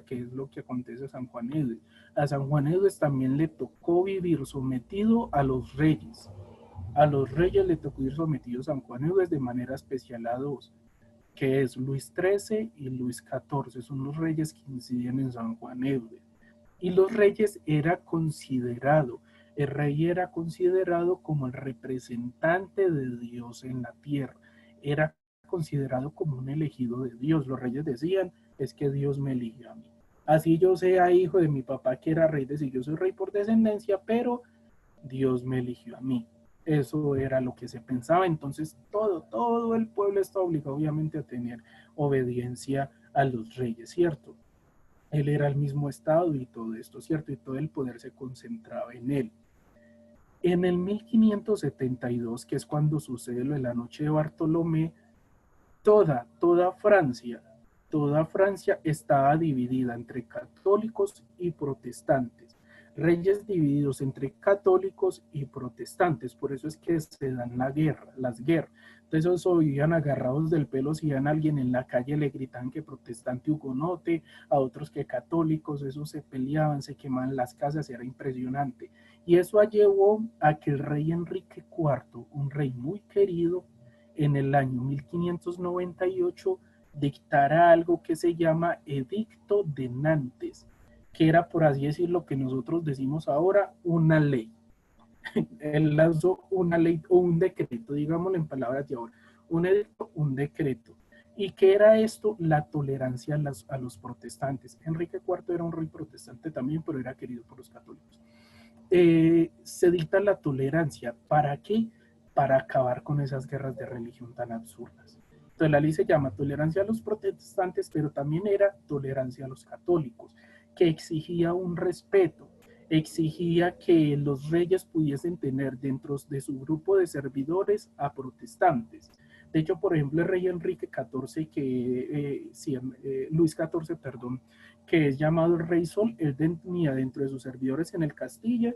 que es lo que acontece a San Juan Eudes. A San Juan Eudes también le tocó vivir sometido a los reyes. A los reyes le tocó ir sometido a San Juan Eudes de manera especial a dos, que es Luis XIII y Luis XIV, son los reyes que inciden en San Juan Eudes. Y los reyes el rey era considerado como el representante de Dios en la tierra, era considerado como un elegido de Dios. Los reyes decían, es que Dios me eligió a mí. Así yo sea hijo de mi papá que era rey, decir yo soy rey por descendencia, pero Dios me eligió a mí. Eso era lo que se pensaba. Entonces todo el pueblo está obligado obviamente a tener obediencia a los reyes, ¿cierto? Él era el mismo estado y todo esto, ¿cierto? Y todo el poder se concentraba en él. En el 1572, que es cuando sucede lo de la noche de Bartolomé, toda Francia estaba dividida entre católicos y protestantes. Reyes divididos entre católicos y protestantes, por eso es que se dan las guerras. Entonces esos vivían agarrados del pelo, si iban a alguien en la calle le gritaban que protestante hugonote, a otros que católicos, esos se peleaban, se quemaban las casas, era impresionante. Y eso llevó a que el rey Enrique IV, un rey muy querido, en el año 1598 dictara algo que se llama Edicto de Nantes, que era, por así decirlo, que nosotros decimos ahora, una ley. Él lanzó una ley o un decreto, digámoslo en palabras de ahora, un edicto, un decreto. ¿Y qué era esto? La tolerancia a los protestantes. Enrique IV era un rey protestante también, pero era querido por los católicos. Se dicta la tolerancia. ¿Para qué? Para acabar con esas guerras de religión tan absurdas. Entonces la ley se llama tolerancia a los protestantes, pero también era tolerancia a los católicos, que exigía un respeto, exigía que los reyes pudiesen tener dentro de su grupo de servidores a protestantes. De hecho, por ejemplo, el rey Enrique XIV, Luis XIV, perdón, que es llamado el Rey Sol, él tenía dentro de sus servidores en el Castilla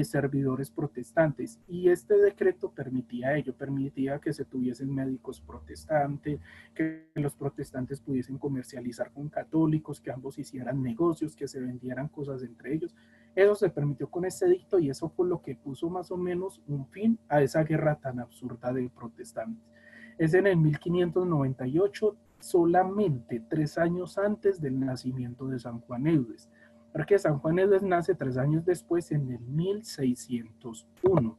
servidores protestantes, y este decreto permitía ello, permitía que se tuviesen médicos protestantes, que los protestantes pudiesen comercializar con católicos, que ambos hicieran negocios, que se vendieran cosas entre ellos. Eso se permitió con este edicto y eso fue lo que puso más o menos un fin a esa guerra tan absurda de protestantes. Es en el 1598, solamente 3 años antes del nacimiento de San Juan Eudes, porque San Juan Eudes nace 3 años después, en el 1601.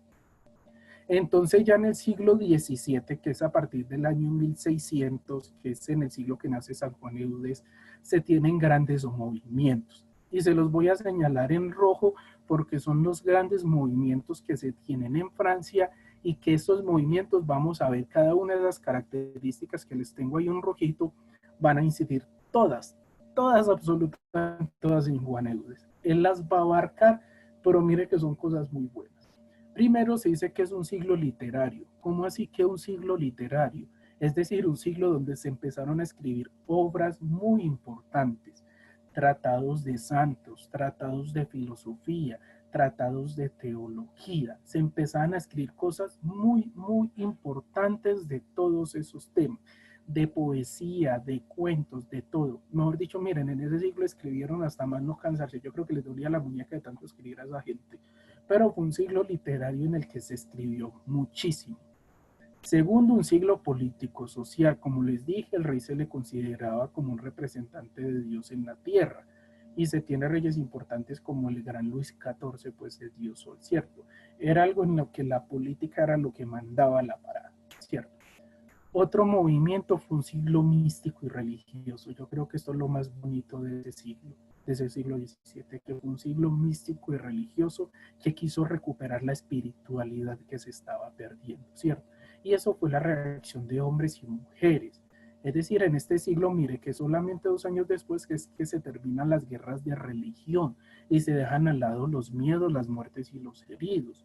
Entonces ya en el siglo XVII, que es a partir del año 1600, que es en el siglo que nace San Juan Eudes, se tienen grandes movimientos. Y se los voy a señalar en rojo porque son los grandes movimientos que se tienen en Francia, y que estos movimientos, vamos a ver cada una de las características que les tengo ahí en rojito, van a incidir todas todas, absolutamente todas en Juan Eudes. Él las va a abarcar, pero mire que son cosas muy buenas. Primero se dice que es un siglo literario. ¿Cómo así que un siglo literario? Es decir, un siglo donde se empezaron a escribir obras muy importantes, tratados de santos, tratados de filosofía, tratados de teología. Se empezaron a escribir cosas muy, muy importantes de todos esos temas, de poesía, de cuentos, de todo. Mejor dicho, miren, en ese siglo escribieron hasta más no cansarse. Yo creo que les dolía la muñeca de tanto escribir a esa gente. Pero fue un siglo literario en el que se escribió muchísimo. Segundo, un siglo político, social. Como les dije, el rey se le consideraba como un representante de Dios en la tierra. Y se tiene reyes importantes como el gran Luis XIV, pues es Dios Sol, ¿cierto? Era algo en lo que la política era lo que mandaba la parada, ¿cierto? Otro movimiento fue un siglo místico y religioso. Yo creo que esto es lo más bonito de ese siglo XVII, que fue un siglo místico y religioso que quiso recuperar la espiritualidad que se estaba perdiendo, ¿cierto? Y eso fue la reacción de hombres y mujeres. Es decir, en este siglo, mire que solamente 2 años después que es que se terminan las guerras de religión y se dejan al lado los miedos, las muertes y los heridos.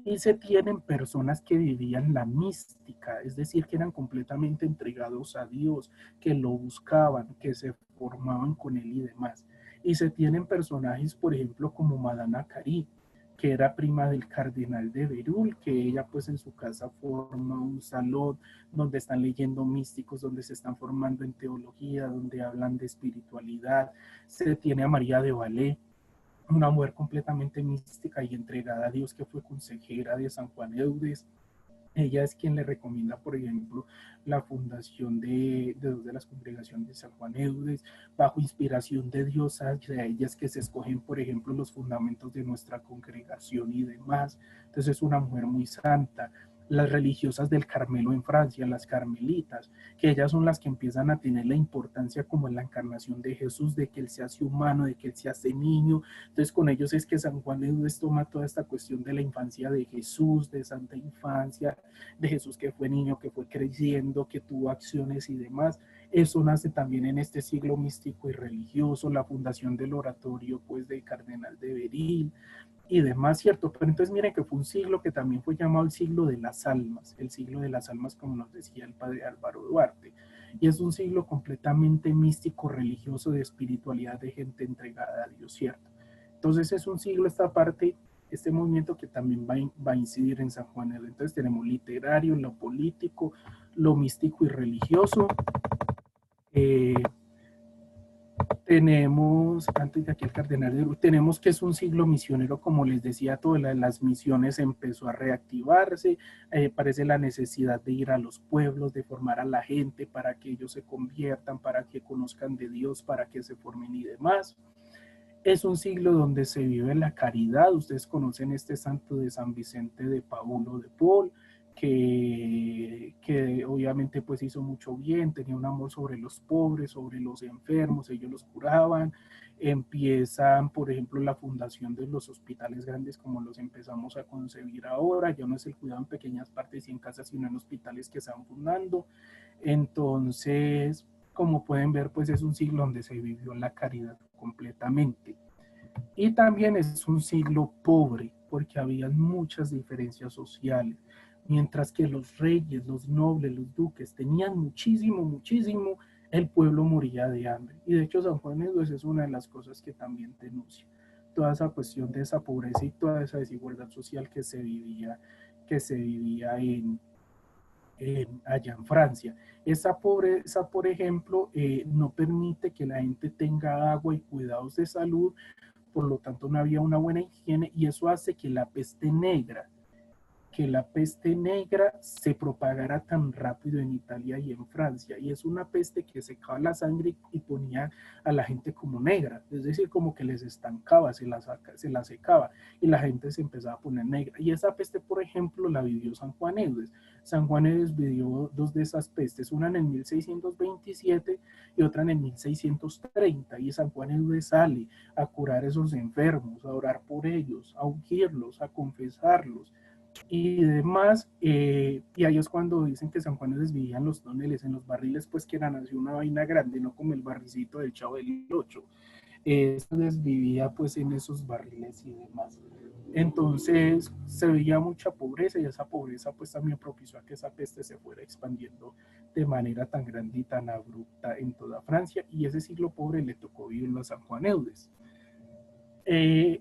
Y se tienen personas que vivían la mística, es decir, que eran completamente entregados a Dios, que lo buscaban, que se formaban con él y demás. Y se tienen personajes, por ejemplo, como Madame Cari, que era prima del cardenal de Berul, que ella pues en su casa forma un salón donde están leyendo místicos, donde se están formando en teología, donde hablan de espiritualidad. Se tiene a María de Valais, una mujer completamente mística y entregada a Dios, que fue consejera de San Juan Eudes. Ella es quien le recomienda, por ejemplo, la fundación de dos de las congregaciones de San Juan Eudes, bajo inspiración de Dios, a ellas que se escogen, por ejemplo, los fundamentos de nuestra congregación y demás. Entonces es una mujer muy santa. Las religiosas del Carmelo en Francia, las carmelitas, que ellas son las que empiezan a tener la importancia como en la encarnación de Jesús, de que Él se hace humano, de que Él se hace niño. Entonces con ellos es que San Juan de Eudes toma toda esta cuestión de la infancia de Jesús, de santa infancia, de Jesús que fue niño, que fue creciendo, que tuvo acciones y demás. Eso nace también en este siglo místico y religioso, la fundación del oratorio pues del cardenal de Beril y demás, ¿cierto? Pero entonces miren que fue un siglo que también fue llamado el siglo de las almas, el siglo de las almas como nos decía el padre Álvaro Duarte. Y es un siglo completamente místico, religioso, de espiritualidad, de gente entregada a Dios, ¿cierto? Entonces es un siglo esta parte, este movimiento que también va a incidir en San Juan. Entonces tenemos literario, lo político, lo místico y religioso. Tenemos, antes de aquí el cardenal de Uru, tenemos que es un siglo misionero, como les decía, todas las misiones empezó a reactivarse, parece la necesidad de ir a los pueblos, de formar a la gente para que ellos se conviertan, para que conozcan de Dios, para que se formen y demás. Es un siglo donde se vive la caridad. Ustedes conocen este santo de San Vicente de Paulo de Paul, que obviamente pues hizo mucho bien, tenía un amor sobre los pobres, sobre los enfermos, ellos los curaban. Empiezan, por ejemplo, la fundación de los hospitales grandes como los empezamos a concebir ahora. Ya no es el cuidado en pequeñas partes y en casas, sino en hospitales que se están fundando. Entonces, como pueden ver, pues es un siglo donde se vivió la caridad completamente. Y también es un siglo pobre, porque había muchas diferencias sociales. Mientras que los reyes, los nobles, los duques tenían muchísimo, muchísimo, el pueblo moría de hambre. Y de hecho San Juan de Dios es una de las cosas que también denuncia. Toda esa cuestión de esa pobreza y toda esa desigualdad social que se vivía allá en Francia. Esa pobreza, por ejemplo, no permite que la gente tenga agua y cuidados de salud, por lo tanto no había una buena higiene y eso hace que la peste negra se propagara tan rápido en Italia y en Francia. Y es una peste que secaba la sangre y ponía a la gente como negra, es decir, como que les estancaba, se la secaba y la gente se empezaba a poner negra. Y esa peste, por ejemplo, la vivió San Juan Eudes. San Juan Eudes vivió dos de esas pestes, una en el 1627 y otra en el 1630. Y San Juan Eudes sale a curar a esos enfermos, a orar por ellos, a ungirlos, a confesarlos. y demás, y ahí es cuando dicen que San Juan Eudes vivía en los túneles, en los barriles, pues que eran así una vaina grande, no como el barricito del Chavo del Ocho. Entonces vivía pues en esos barriles y demás. Entonces se veía mucha pobreza y esa pobreza pues también propició a que esa peste se fuera expandiendo de manera tan grande y tan abrupta en toda Francia, y ese siglo pobre le tocó vivirlo a San Juan Eudes.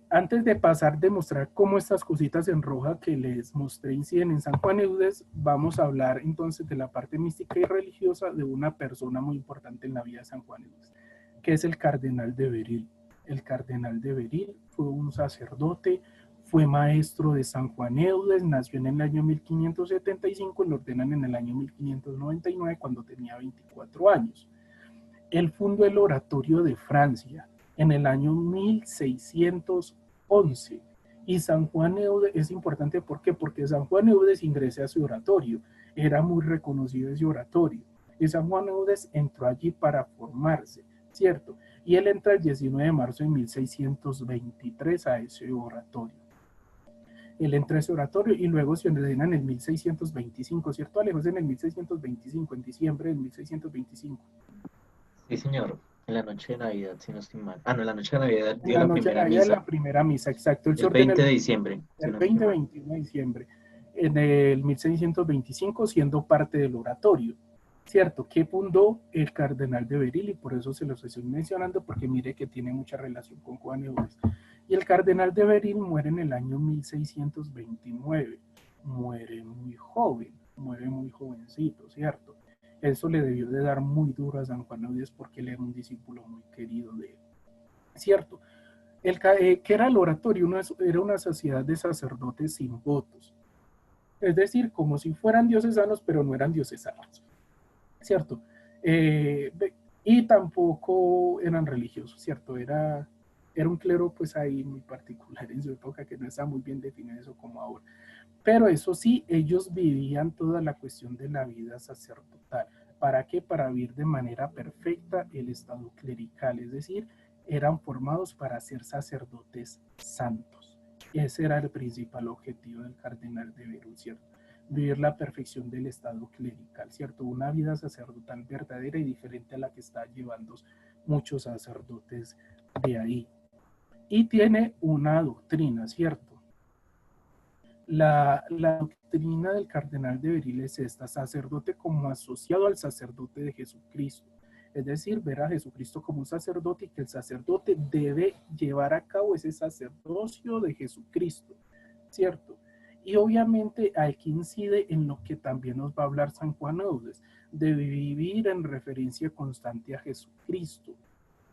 Antes de pasar de mostrar cómo estas cositas en roja que les mostré inciden en San Juan Eudes, vamos a hablar entonces de la parte mística y religiosa de una persona muy importante en la vida de San Juan Eudes, que es el cardenal de Beril. El cardenal de Beril fue un sacerdote, fue maestro de San Juan Eudes, nació en el año 1575 y lo ordenan en el año 1599 cuando tenía 24 años. Él fundó el Oratorio de Francia en el año 1611. Y San Juan Eudes es importante, ¿por qué? Porque San Juan Eudes ingresó a su oratorio, era muy reconocido ese oratorio, y San Juan Eudes entró allí para formarse, ¿cierto? Y él entra el 19 de marzo de 1623 a ese oratorio. Él entra a ese oratorio y luego se ordena en el 1625, ¿cierto, Alejo? En el 1625, en diciembre del 1625. Sí, señor. En la noche de Navidad, si no estoy mal. Ah, no, en la noche de Navidad En dio la la noche de primera Navidad, misa. la primera misa, exacto. Él se El ordena 20 de diciembre, si el no estoy mal. 20-21 de diciembre, en el 1625, siendo parte del oratorio, ¿cierto? Que fundó el cardenal de Beril, y por eso se los estoy mencionando, porque mire que tiene mucha relación con Juan Eudes. Y el cardenal de Beril muere en el año 1629, muere muy joven, muere muy jovencito, ¿cierto? Eso le debió de dar muy duro a San Juan Eudes porque él era un discípulo muy querido de él, ¿cierto? ¿Qué era el oratorio? Era una sociedad de sacerdotes sin votos, es decir, como si fueran diocesanos, pero no eran diocesanos, ¿cierto? Eh, y tampoco eran religiosos, ¿cierto? Era un clero pues ahí muy particular en su época, que no está muy bien definido eso como ahora. Pero eso sí, ellos vivían toda la cuestión de la vida sacerdotal. ¿Para qué? Para vivir de manera perfecta el estado clerical, es decir, eran formados para ser sacerdotes santos. Ese era el principal objetivo del cardenal de Berul, ¿cierto? Vivir la perfección del estado clerical, ¿cierto? Una vida sacerdotal verdadera y diferente a la que está llevando muchos sacerdotes de ahí. Y tiene una doctrina, ¿cierto? La doctrina del cardenal de Beril es esta: sacerdote como asociado al sacerdote de Jesucristo. Es decir, ver a Jesucristo como un sacerdote y que el sacerdote debe llevar a cabo ese sacerdocio de Jesucristo, ¿cierto? Y obviamente aquí incide en lo que también nos va a hablar San Juan Eudes, de vivir en referencia constante a Jesucristo,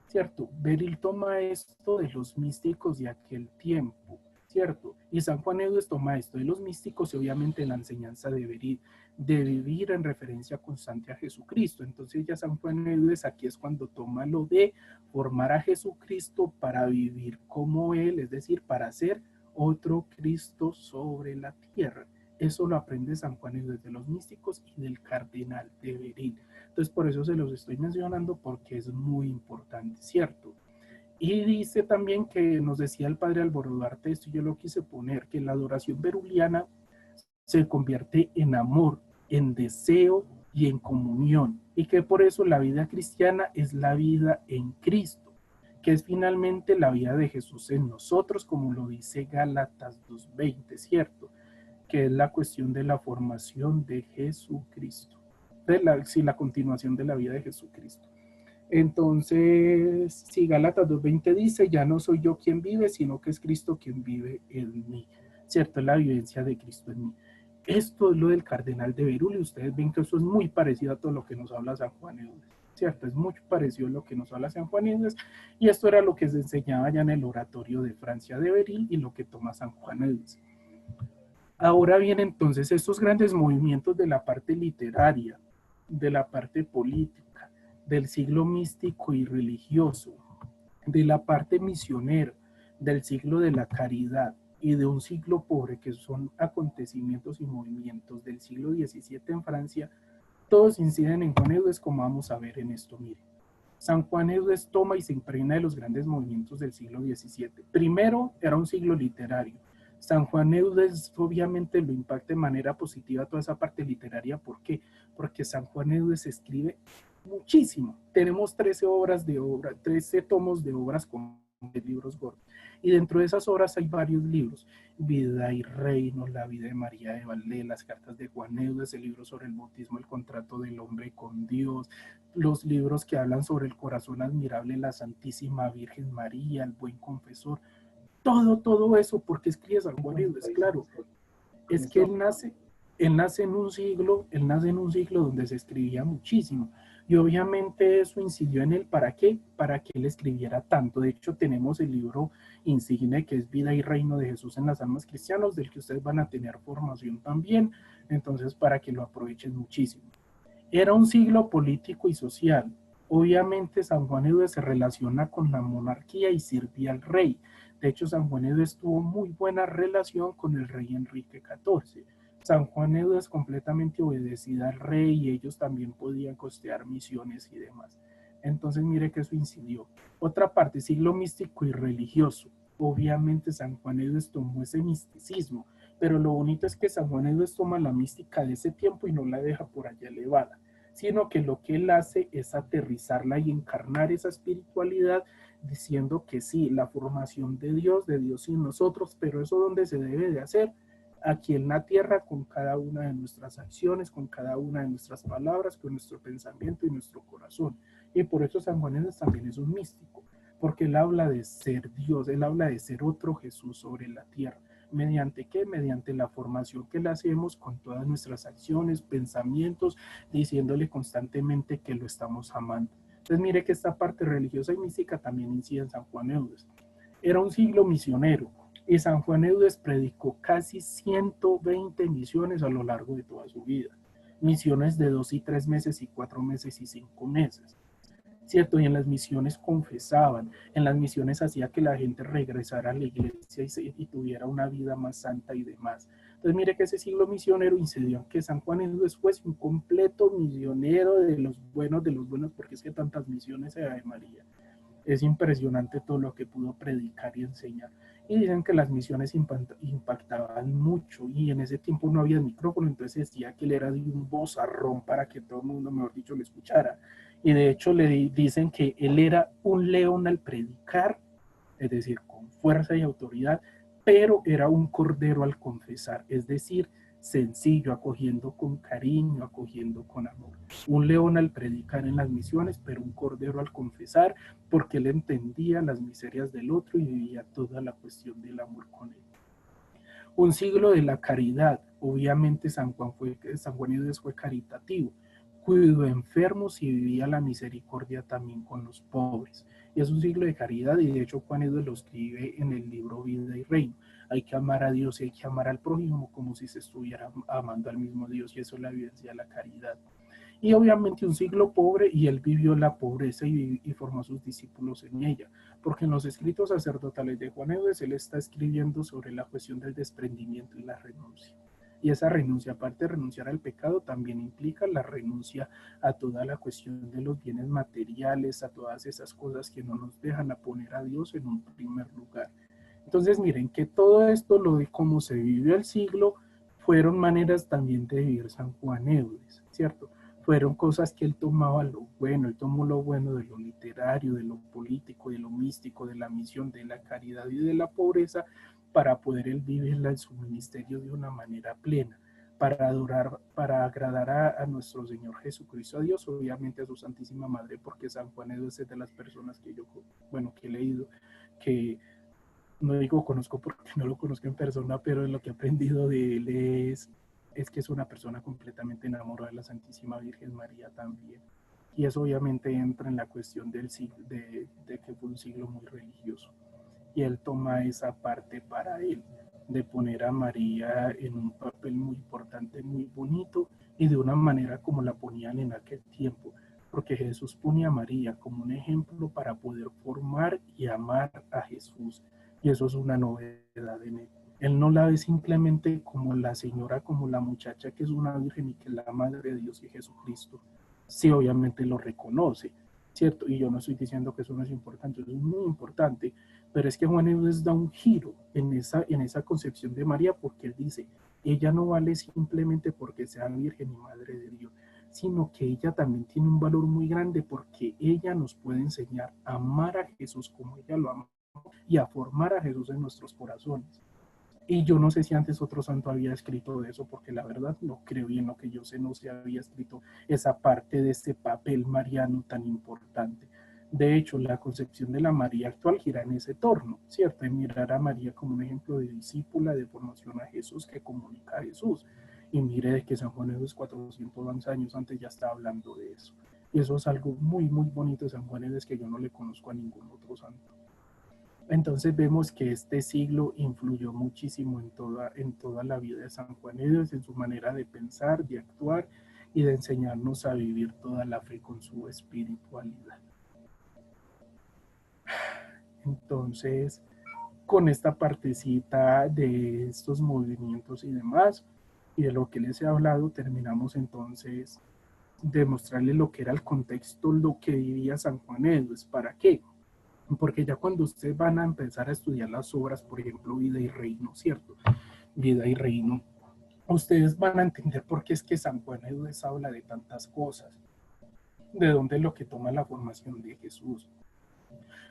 ¿cierto? Beril toma esto de los místicos de aquel tiempo, ¿cierto? Y San Juan Eudes toma esto de los místicos y obviamente la enseñanza de Beril, de vivir en referencia constante a Jesucristo. Entonces ya San Juan Eudes aquí es cuando toma lo de formar a Jesucristo para vivir como Él, es decir, para ser otro Cristo sobre la tierra. Eso lo aprende San Juan Eudes de los místicos y del cardenal de Beril. Entonces por eso se los estoy mencionando, porque es muy importante, ¿cierto? Y dice también que nos decía el padre Álvaro Duarte, esto yo lo quise poner, que la adoración beruliana se convierte en amor, en deseo y en comunión, y que por eso la vida cristiana es la vida en Cristo, que es finalmente la vida de Jesús en nosotros, como lo dice Gálatas 2:20, ¿cierto? Que es la cuestión de la formación de Jesucristo, la continuación de la vida de Jesucristo. Entonces, si Gálatas 2:20 dice, ya no soy yo quien vive, sino que es Cristo quien vive en mí, ¿cierto? Es la vivencia de Cristo en mí. Esto es lo del cardenal de Berul, y ustedes ven que eso es muy parecido a todo lo que nos habla San Juan Eudes, ¿cierto? Es muy parecido a lo que nos habla San Juan Eudes, y esto era lo que se enseñaba ya en el oratorio de Francia de Beril y lo que toma San Juan Eudes. Ahora bien, entonces, estos grandes movimientos de la parte literaria, de la parte política, del siglo místico y religioso, de la parte misionera, del siglo de la caridad y de un siglo pobre, que son acontecimientos y movimientos del siglo XVII en Francia, todos inciden en Juan Eudes, como vamos a ver en esto. Mire, San Juan Eudes toma y se impregna de los grandes movimientos del siglo XVII. Primero, era un siglo literario. San Juan Eudes obviamente lo impacta de manera positiva toda esa parte literaria. ¿Por qué? Porque San Juan Eudes escribe muchísimo. Tenemos 13 tomos de obras con libros gordos. Y dentro de esas obras hay varios libros: Vida y Reino, La vida de María de Valdés, las cartas de Juan Eudes, el libro sobre el bautismo, el contrato del hombre con Dios, los libros que hablan sobre el corazón admirable de la Santísima Virgen María, el buen confesor. Todo eso. ¿Por qué escribe San Juan Eudes? Claro, es que él nace en un siglo donde se escribía muchísimo, y obviamente eso incidió en él. ¿Para qué? Para que él escribiera tanto. De hecho, tenemos el libro insigne que es Vida y Reino de Jesús en las almas cristianas, del que ustedes van a tener formación también, entonces para que lo aprovechen muchísimo. Era un siglo político y social. Obviamente San Juan Eudes se relaciona con la monarquía y sirvía al rey. De hecho, San Juan Eudes tuvo muy buena relación con el rey Enrique XIV. San Juan Eudes completamente obedecía al rey, y ellos también podían costear misiones y demás. Entonces mire que eso incidió. Otra parte, siglo místico y religioso. Obviamente San Juan Eudes tomó ese misticismo, pero lo bonito es que San Juan Eudes toma la mística de ese tiempo y no la deja por allá elevada, sino que lo que él hace es aterrizarla y encarnar esa espiritualidad, diciendo que sí, la formación de Dios en nosotros, pero eso donde se debe de hacer, aquí en la tierra, con cada una de nuestras acciones, con cada una de nuestras palabras, con nuestro pensamiento y nuestro corazón. Y por eso San Juan Eudes también es un místico, porque él habla de ser Dios, él habla de ser otro Jesús sobre la tierra. ¿Mediante qué? Mediante la formación que le hacemos con todas nuestras acciones, pensamientos, diciéndole constantemente que lo estamos amando. Entonces mire que esta parte religiosa y mística también incide en San Juan Eudes. Era un siglo misionero, y San Juan Eudes predicó casi 120 misiones a lo largo de toda su vida. Misiones de 2 y 3 meses y 4 meses y 5 meses. ¿Cierto? Y en las misiones confesaban, en las misiones hacía que la gente regresara a la iglesia y tuviera una vida más santa y demás. Entonces mire que ese siglo misionero incidió en que San Juan Eudes fue un completo misionero de los buenos, porque es que tantas misiones de Ave María. Es impresionante todo lo que pudo predicar y enseñar. Y dicen que las misiones impactaban mucho, y en ese tiempo no había micrófono, entonces decía que él era de un vozarrón para que todo el mundo, mejor dicho, lo escuchara. Y de hecho dicen que él era un león al predicar, es decir, con fuerza y autoridad, pero era un cordero al confesar, es decir, sencillo, acogiendo con cariño, acogiendo con amor. Un león al predicar en las misiones, pero un cordero al confesar, porque él entendía las miserias del otro y vivía toda la cuestión del amor con él. Un siglo de la caridad. Obviamente San Juan Eudes fue caritativo, cuidó enfermos y vivía la misericordia también con los pobres. Y es un siglo de caridad, y de hecho Juan Eudes lo escribe en el libro Vida y Reino. Hay que amar a Dios y hay que amar al prójimo como si se estuviera amando al mismo Dios, y eso es la evidencia de la caridad. Y obviamente un siglo pobre, y él vivió la pobreza y formó a sus discípulos en ella, porque en los escritos sacerdotales de Juan Eudes él está escribiendo sobre la cuestión del desprendimiento y la renuncia. Y esa renuncia, aparte de renunciar al pecado, también implica la renuncia a toda la cuestión de los bienes materiales, a todas esas cosas que no nos dejan a poner a Dios en un primer lugar. Entonces miren que todo esto, lo de cómo se vivió el siglo, fueron maneras también de vivir San Juan Eudes, ¿cierto? Fueron cosas que él tomaba lo bueno, él tomó lo bueno de lo literario, de lo político, de lo místico, de la misión, de la caridad y de la pobreza, para poder él vivirla en su ministerio de una manera plena, para adorar, para agradar a nuestro Señor Jesucristo, a Dios, obviamente a su Santísima Madre, porque San Juan Eudes es de las personas que que he leído, que no digo conozco porque no lo conozco en persona, pero lo que he aprendido de él es que es una persona completamente enamorada de la Santísima Virgen María también. Y eso obviamente entra en la cuestión del de que fue un siglo muy religioso. Y él toma esa parte para él, de poner a María en un papel muy importante, muy bonito, y de una manera como la ponían en aquel tiempo, porque Jesús pone a María como un ejemplo para poder formar y amar a Jesús, y eso es una novedad en él. Él no la ve simplemente como la señora, como la muchacha que es una virgen y que es la madre de Dios y Jesucristo. Sí, obviamente lo reconoce, ¿cierto? Y yo no estoy diciendo que eso no es importante, eso es muy importante, pero es que Juan Eudes da un giro en esa concepción de María, porque él dice, ella no vale simplemente porque sea virgen y madre de Dios, sino que ella también tiene un valor muy grande porque ella nos puede enseñar a amar a Jesús como ella lo ama y a formar a Jesús en nuestros corazones. Y yo no sé si antes otro santo había escrito de eso, porque la verdad no creo, y en lo que yo sé no se había escrito esa parte de este papel mariano tan importante. De hecho, la concepción de la María actual gira en ese torno, ¿cierto? De mirar a María como un ejemplo de discípula, de formación a Jesús, que comunica a Jesús. Y mire de que San Juan Eudes 411 años antes ya está hablando de eso. Y eso es algo muy, muy bonito de San Juan Eudes que yo no le conozco a ningún otro santo. Entonces vemos que este siglo influyó muchísimo en toda la vida de San Juan Eudes, en su manera de pensar, de actuar y de enseñarnos a vivir toda la fe con su espiritualidad. Entonces, con esta partecita de estos movimientos y demás, y de lo que les he hablado, terminamos entonces de mostrarles lo que era el contexto, lo que vivía San Juan Eudes. ¿Para qué? Porque ya cuando ustedes van a empezar a estudiar las obras, por ejemplo, Vida y Reino, ¿cierto? Vida y Reino, ustedes van a entender por qué es que San Juan Eudes habla de tantas cosas, de dónde es lo que toma la formación de Jesús,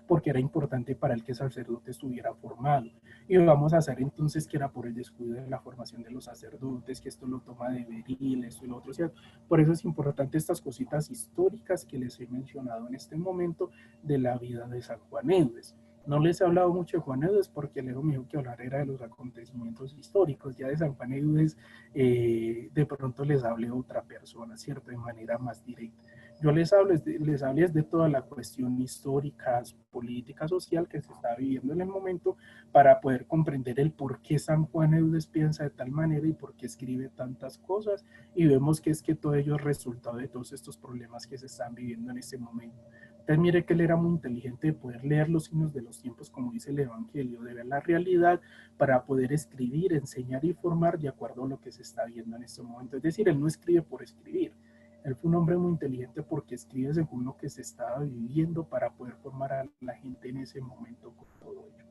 porque era importante para él que el sacerdote estuviera formado. Y vamos a hacer entonces que era por el descuido de la formación de los sacerdotes, que esto lo toma de Beril, esto y lo otro, ¿cierto? Por eso es importante estas cositas históricas que les he mencionado en este momento de la vida de San Juan Eudes. No les he hablado mucho de Juan Eudes porque Leo me dijo que hablar era de los acontecimientos históricos. Ya de San Juan Eudes de pronto les hablé a otra persona, ¿cierto? De manera más directa. Yo les hablé de toda la cuestión histórica, política, social que se está viviendo en el momento para poder comprender el por qué San Juan Eudes piensa de tal manera y por qué escribe tantas cosas, y vemos que es que todo ello es resultado de todos estos problemas que se están viviendo en este momento. Entonces mire que él era muy inteligente de poder leer los signos de los tiempos, como dice el Evangelio, de ver la realidad para poder escribir, enseñar y formar de acuerdo a lo que se está viendo en este momento. Es decir, él no escribe por escribir. Él fue un hombre muy inteligente porque escribe según lo que se estaba viviendo para poder formar a la gente en ese momento con todo ello.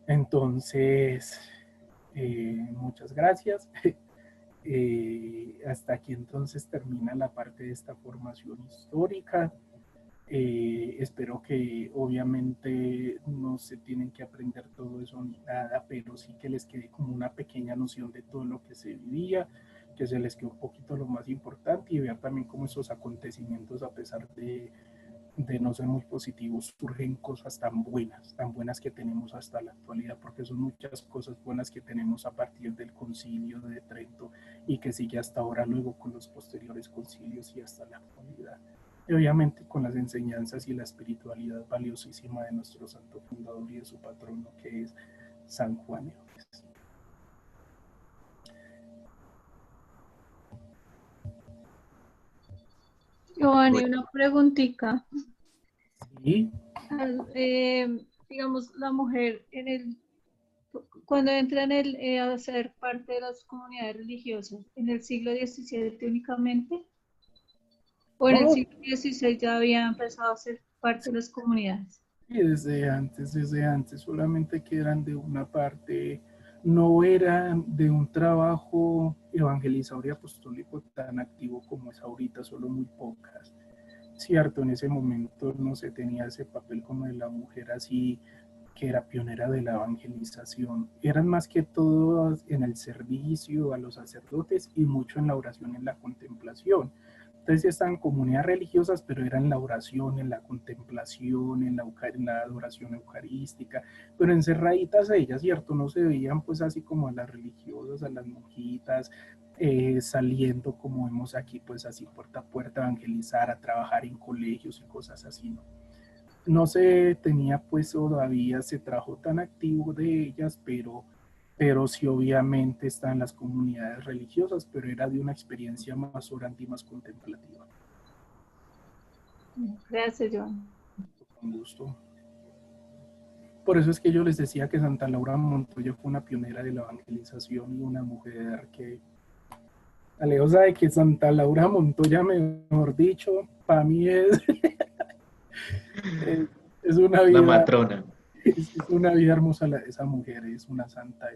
Entonces, muchas gracias. Hasta aquí entonces termina la parte de esta formación histórica. Espero que obviamente no se tienen que aprender todo eso ni nada, pero sí que les quede como una pequeña noción de todo lo que se vivía, que se les quede un poquito lo más importante y ver también cómo esos acontecimientos, a pesar de no ser muy positivos, surgen cosas tan buenas que tenemos hasta la actualidad, porque son muchas cosas buenas que tenemos a partir del concilio de Trento y que sigue hasta ahora, luego con los posteriores concilios y hasta la actualidad. Y obviamente con las enseñanzas y la espiritualidad valiosísima de nuestro santo fundador y de su patrono, que es San Juan Eudes. Giovanni, una preguntita. Sí. Digamos, la mujer cuando entra a ser parte de las comunidades religiosas, ¿en el siglo XVII únicamente? ¿O en el siglo XVI ya había empezado a ser parte de las comunidades? Y desde antes, solamente que eran de una parte, no eran de un trabajo evangelizador y apostólico tan activo como es ahorita, solo muy pocas. Cierto, en ese momento no se tenía ese papel como de la mujer así, que era pionera de la evangelización. Eran más que todo en el servicio a los sacerdotes y mucho en la oración, en la contemplación. Entonces estaban comunidades religiosas, pero eran en la oración, en la contemplación, en la adoración eucarística, pero encerraditas a ellas, ¿cierto? No se veían pues así como a las religiosas, a las monjitas, saliendo como vemos aquí, pues así puerta a puerta, a evangelizar, a trabajar en colegios y cosas así, ¿no? No se tenía pues todavía ese trabajo tan activo de ellas, pero sí obviamente están las comunidades religiosas, pero era de una experiencia más orante y más contemplativa. Gracias, Joan. Con gusto. Por eso es que yo les decía que Santa Laura Montoya fue una pionera de la evangelización y una mujer que... Alejo sabe que Santa Laura Montoya, mejor dicho, para mí es una vida... La matrona. es una vida hermosa esa mujer, es una santa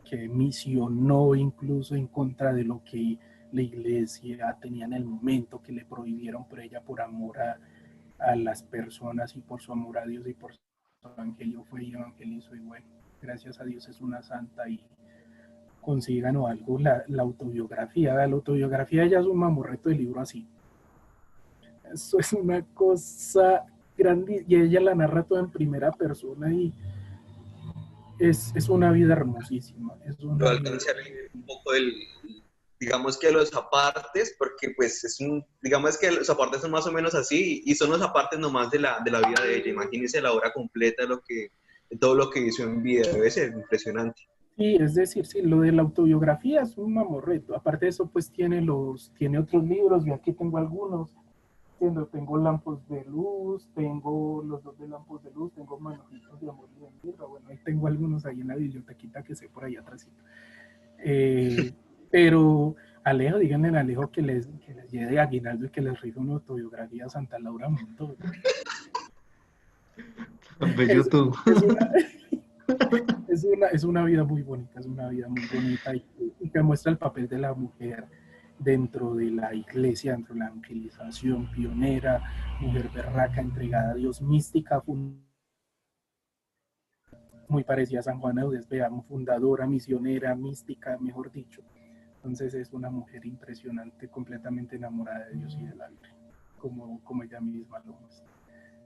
que misionó incluso en contra de lo que la iglesia tenía en el momento, que le prohibieron, pero ella por amor a las personas y por su amor a Dios y por su evangelio fue y evangelizó, y bueno, gracias a Dios es una santa. Y consigan o algo la autobiografía. La autobiografía ya es un mamorreto de libro así. Eso es una cosa grande y ella la narra toda en primera persona y es una vida hermosísima. Es Yo una vida... alcancé a leer un poco digamos que los apartes, porque pues digamos que los apartes son más o menos así, y son los apartes nomás de la vida de ella. Imagínense la obra completa de todo lo que hizo en vida, debe ser impresionante. Sí, es decir, sí, lo de la autobiografía es un mamorreto. Aparte de eso, pues tiene otros libros, yo aquí tengo algunos. Tengo Lampos de Luz, tengo los dos de Lampos de Luz, tengo Manujitos de Amor y de Mirra, bueno, ahí tengo algunos ahí en la bibliotequita que sé por ahí atrás. Pero Alejo, díganle a Alejo que les lleve aguinaldo y que les rife una autobiografía a Santa Laura Montoya. Bello tú. Es una vida muy bonita, es una vida muy bonita y que muestra el papel de la mujer dentro de la iglesia, dentro de la evangelización, pionera, mujer berraca, entregada a Dios, mística, muy parecida a San Juana de Udesbeamo, fundadora, misionera, mística, mejor dicho. Entonces es una mujer impresionante, completamente enamorada de Dios y de la Virgen, como ella misma lo muestra.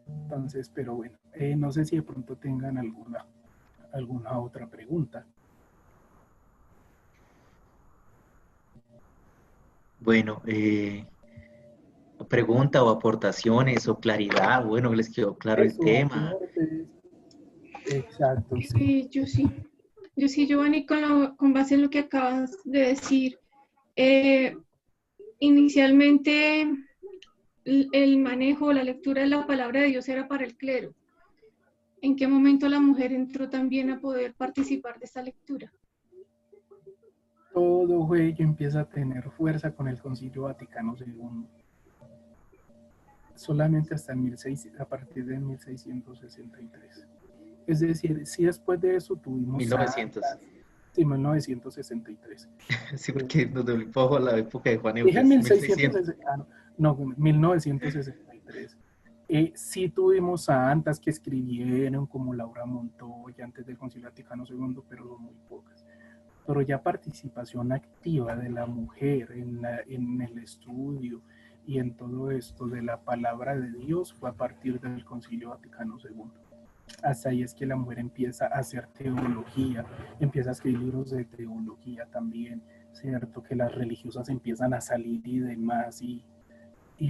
Entonces, pero bueno, no sé si de pronto tengan alguna otra pregunta. Bueno, pregunta o aportaciones o claridad, bueno, les quedó claro el Eso, tema. aportes. Exacto, sí. Yo sí, Giovanni, con base en lo que acabas de decir, inicialmente el manejo, la lectura de la palabra de Dios era para el clero. ¿En qué momento la mujer entró también a poder participar de esta lectura? Todo ello empieza a tener fuerza con el Concilio Vaticano II. Solamente hasta a partir de 1663. Es decir, si después de eso tuvimos 1900. Sí, 1963. Sí, porque nos dobló un poco la época de Juan Dije Eudes, 1660, no, 1963. Sí tuvimos santas que escribieron como Laura Montoya antes del Concilio Vaticano II, pero muy pocas. Pero ya participación activa de la mujer en el estudio y en todo esto de la palabra de Dios fue a partir del Concilio Vaticano II. Hasta ahí es que la mujer empieza a hacer teología, empieza a escribir libros de teología también, ¿cierto? Que las religiosas empiezan a salir y demás, y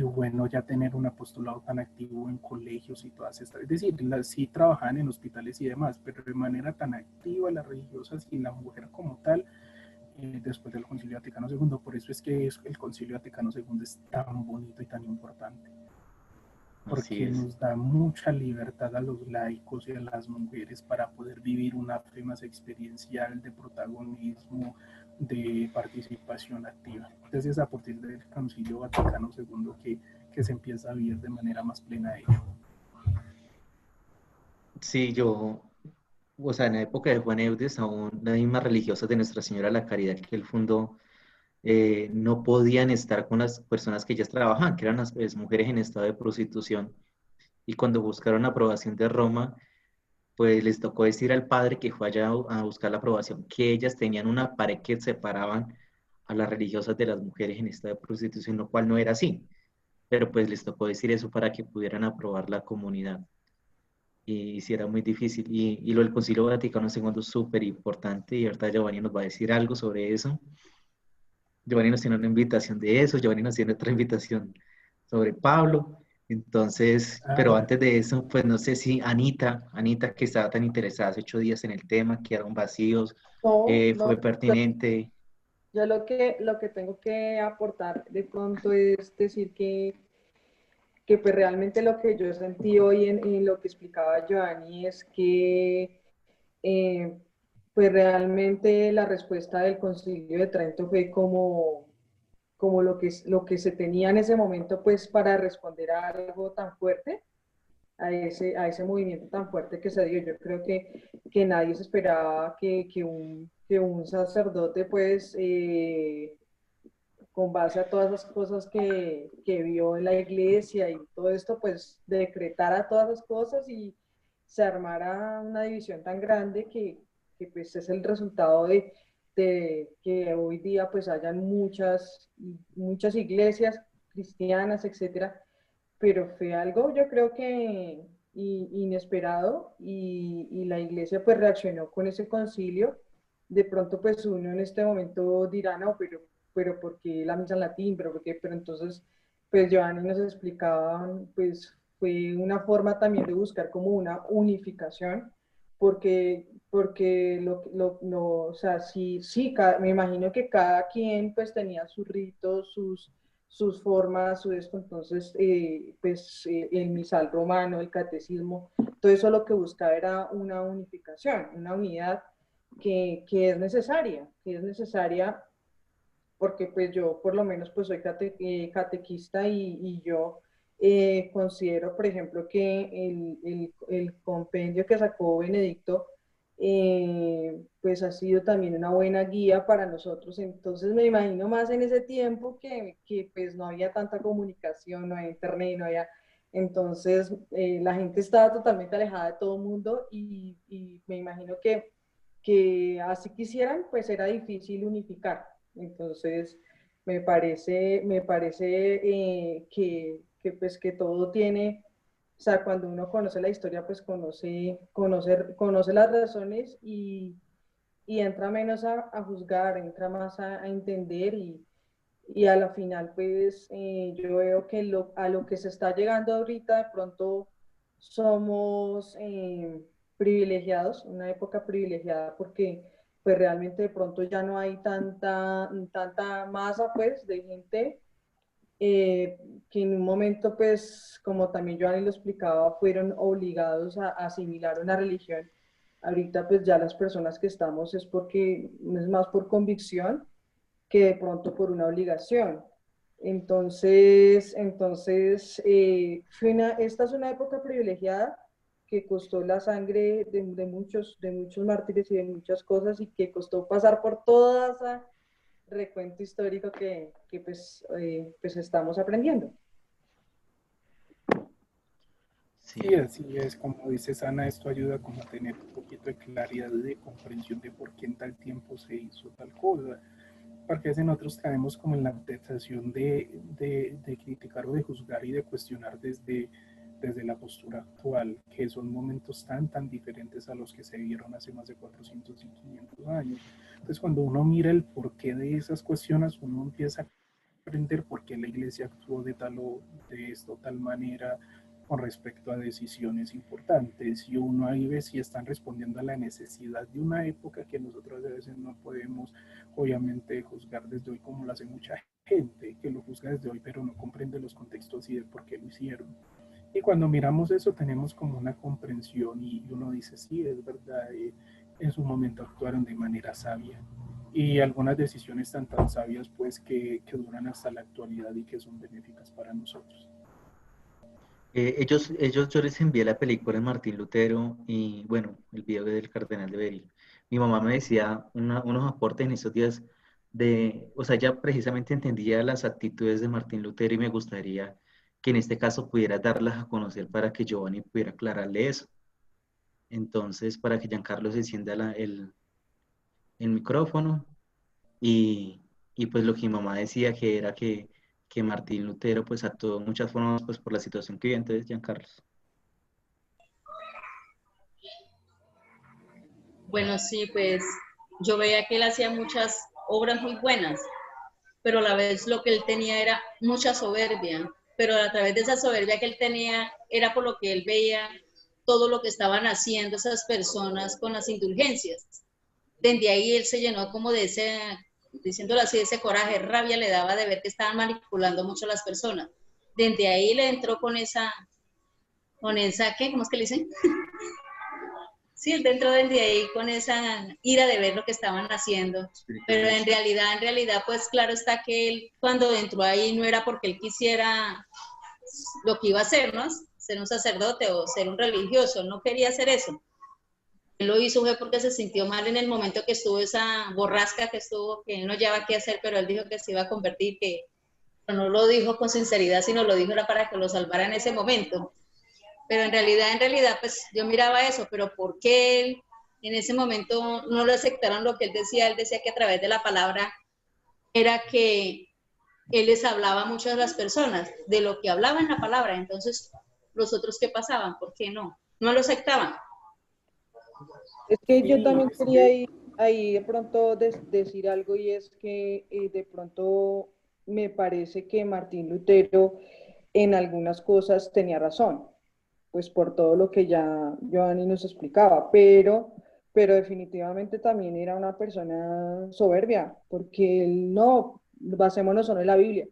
bueno, ya tener un apostolado tan activo en colegios y todas estas, es decir, sí trabajan en hospitales y demás, pero de manera tan activa las religiosas y la mujer como tal, después del Concilio Vaticano II, por eso es que el Concilio Vaticano II es tan bonito y tan importante, porque nos da mucha libertad a los laicos y a las mujeres para poder vivir una fe más experiencial de protagonismo, de participación activa. Entonces es a partir del Concilio Vaticano II que se empieza a vivir de manera más plena ello. Sí, o sea, en la época de Juan Eudes, aún las mismas religiosas de Nuestra Señora de la Caridad que él fundó, no podían estar con las personas que ellas trabajaban, que eran las mujeres en estado de prostitución. Y cuando buscaron la aprobación de Roma, pues les tocó decir al padre que fue allá a buscar la aprobación, que ellas tenían una pared que separaban a las religiosas de las mujeres en estado de prostitución, lo cual no era así. Pero pues les tocó decir eso para que pudieran aprobar la comunidad. Y sí era muy difícil. Y lo del Concilio Vaticano II es súper importante, y ahorita Giovanni nos va a decir algo sobre eso. Giovanni nos tiene una invitación de eso, Giovanni nos tiene otra invitación sobre Pablo. Entonces, pero antes de eso, pues no sé si Anita que estaba tan interesada hace 8 días en el tema, quedaron vacíos, fue pertinente. Yo lo que tengo que aportar de pronto es decir que pues realmente lo que yo sentí hoy en lo que explicaba Giovanni es que pues realmente la respuesta del Concilio de Trento fue como lo que se tenía en ese momento pues para responder a algo tan fuerte a ese movimiento tan fuerte que se dio. Yo creo que nadie se esperaba que un sacerdote, pues, con base a todas las cosas que vio en la iglesia y todo esto, pues decretara todas las cosas y se armara una división tan grande que pues es el resultado de que hoy día pues hayan muchas iglesias cristianas, etcétera, pero fue algo yo creo que inesperado y la iglesia pues reaccionó con ese concilio. De pronto pues uno en este momento dirá, no, pero ¿por qué la misa en latín? Pero entonces pues Giovanni nos explicaba, pues fue una forma también de buscar como una unificación, porque o sea, sí, me imagino que cada quien pues tenía sus ritos, sus formas, su esto, entonces, pues el misal romano, el catecismo, todo eso lo que buscaba era una unificación, una unidad que es necesaria porque pues yo por lo menos pues soy catequista y yo considero, por ejemplo, que el compendio que sacó Benedicto pues ha sido también una buena guía para nosotros. Entonces me imagino más en ese tiempo que pues no había tanta comunicación, no había internet, no había... Entonces la gente estaba totalmente alejada de todo el mundo y me imagino que así quisieran, pues era difícil unificar. Entonces, me parece pues, que todo tiene, o sea, cuando uno conoce la historia, pues conoce las razones y entra menos a juzgar, entra más a entender y a la final, pues yo veo que a lo que se está llegando ahorita, de pronto somos privilegiados, una época privilegiada porque pues realmente de pronto ya no hay tanta masa pues de gente que en un momento pues como también Joanny lo explicaba fueron obligados a asimilar una religión. Ahorita pues ya las personas que estamos es porque es más por convicción que de pronto por una obligación. Entonces esta es una época privilegiada que costó la sangre de muchos mártires y de muchas cosas y que costó pasar por todo ese recuento histórico que pues estamos aprendiendo. Sí, así es, como dices Ana, esto ayuda como a tener un poquito de claridad y de comprensión de por qué en tal tiempo se hizo tal cosa, porque a veces nosotros caemos como en la tentación de criticar o de juzgar y de cuestionar desde la postura actual, que son momentos tan diferentes a los que se vieron hace más de 400 y 500 años. Entonces cuando uno mira el porqué de esas cuestiones, uno empieza a aprender por qué la iglesia actuó de tal o de esta o tal manera con respecto a decisiones importantes, y uno ahí ve si están respondiendo a la necesidad de una época que nosotros a veces no podemos obviamente juzgar desde hoy como lo hace mucha gente, que lo juzga desde hoy pero no comprende los contextos y de por qué lo hicieron. Y cuando miramos eso tenemos como una comprensión y uno dice, sí, es verdad, en su momento actuaron de manera sabia. Y algunas decisiones tan sabias pues que duran hasta la actualidad y que son benéficas para nosotros. Yo les envié la película de Martín Lutero y, bueno, el video del Cardenal de Beril. Mi mamá me decía unos aportes en esos días o sea, ella precisamente entendía las actitudes de Martín Lutero y me gustaría que en este caso pudiera darlas a conocer para que Giovanni pudiera aclararle eso. Entonces, para que Giancarlo se encienda el micrófono y pues lo que mi mamá decía que era que Martín Lutero pues actuó de muchas formas pues por la situación que vive. Entonces, Giancarlo. Bueno, sí, pues yo veía que él hacía muchas obras muy buenas, pero a la vez lo que él tenía era mucha soberbia, pero a través de esa soberbia que él tenía era por lo que él veía todo lo que estaban haciendo esas personas con las indulgencias. Desde ahí él se llenó como de ese, diciéndolo así, ese coraje, rabia le daba de ver que estaban manipulando mucho a las personas. Desde ahí le entró con esa, ¿qué? ¿Cómo es que le dicen? Sí, él entró desde ahí con esa ira de ver lo que estaban haciendo, pero en realidad, pues claro está que él cuando entró ahí no era porque él quisiera lo que iba a hacer, ¿no? ser un sacerdote o ser un religioso, no quería hacer eso. Él lo hizo fue porque se sintió mal en el momento que estuvo esa borrasca que estuvo, que él no llevaba qué hacer, pero él dijo que se iba a convertir, que no lo dijo con sinceridad, sino lo dijo era para que lo salvara en ese momento. Pero en realidad, pues yo miraba eso, pero ¿por qué él en ese momento no lo aceptaron lo que él decía? Él decía que a través de la palabra era que él les hablaba mucho a las personas, de lo que hablaba en la palabra. Entonces, los otros, ¿qué pasaban? ¿Por qué no? No lo aceptaban. Es que yo Sí, también es quería que ahí de pronto decir algo y es que de pronto me parece que Martín Lutero en algunas cosas tenía razón, pues por todo lo que ya Giovanni nos explicaba, pero definitivamente también era una persona soberbia, porque él no, basémonos solo en la Biblia,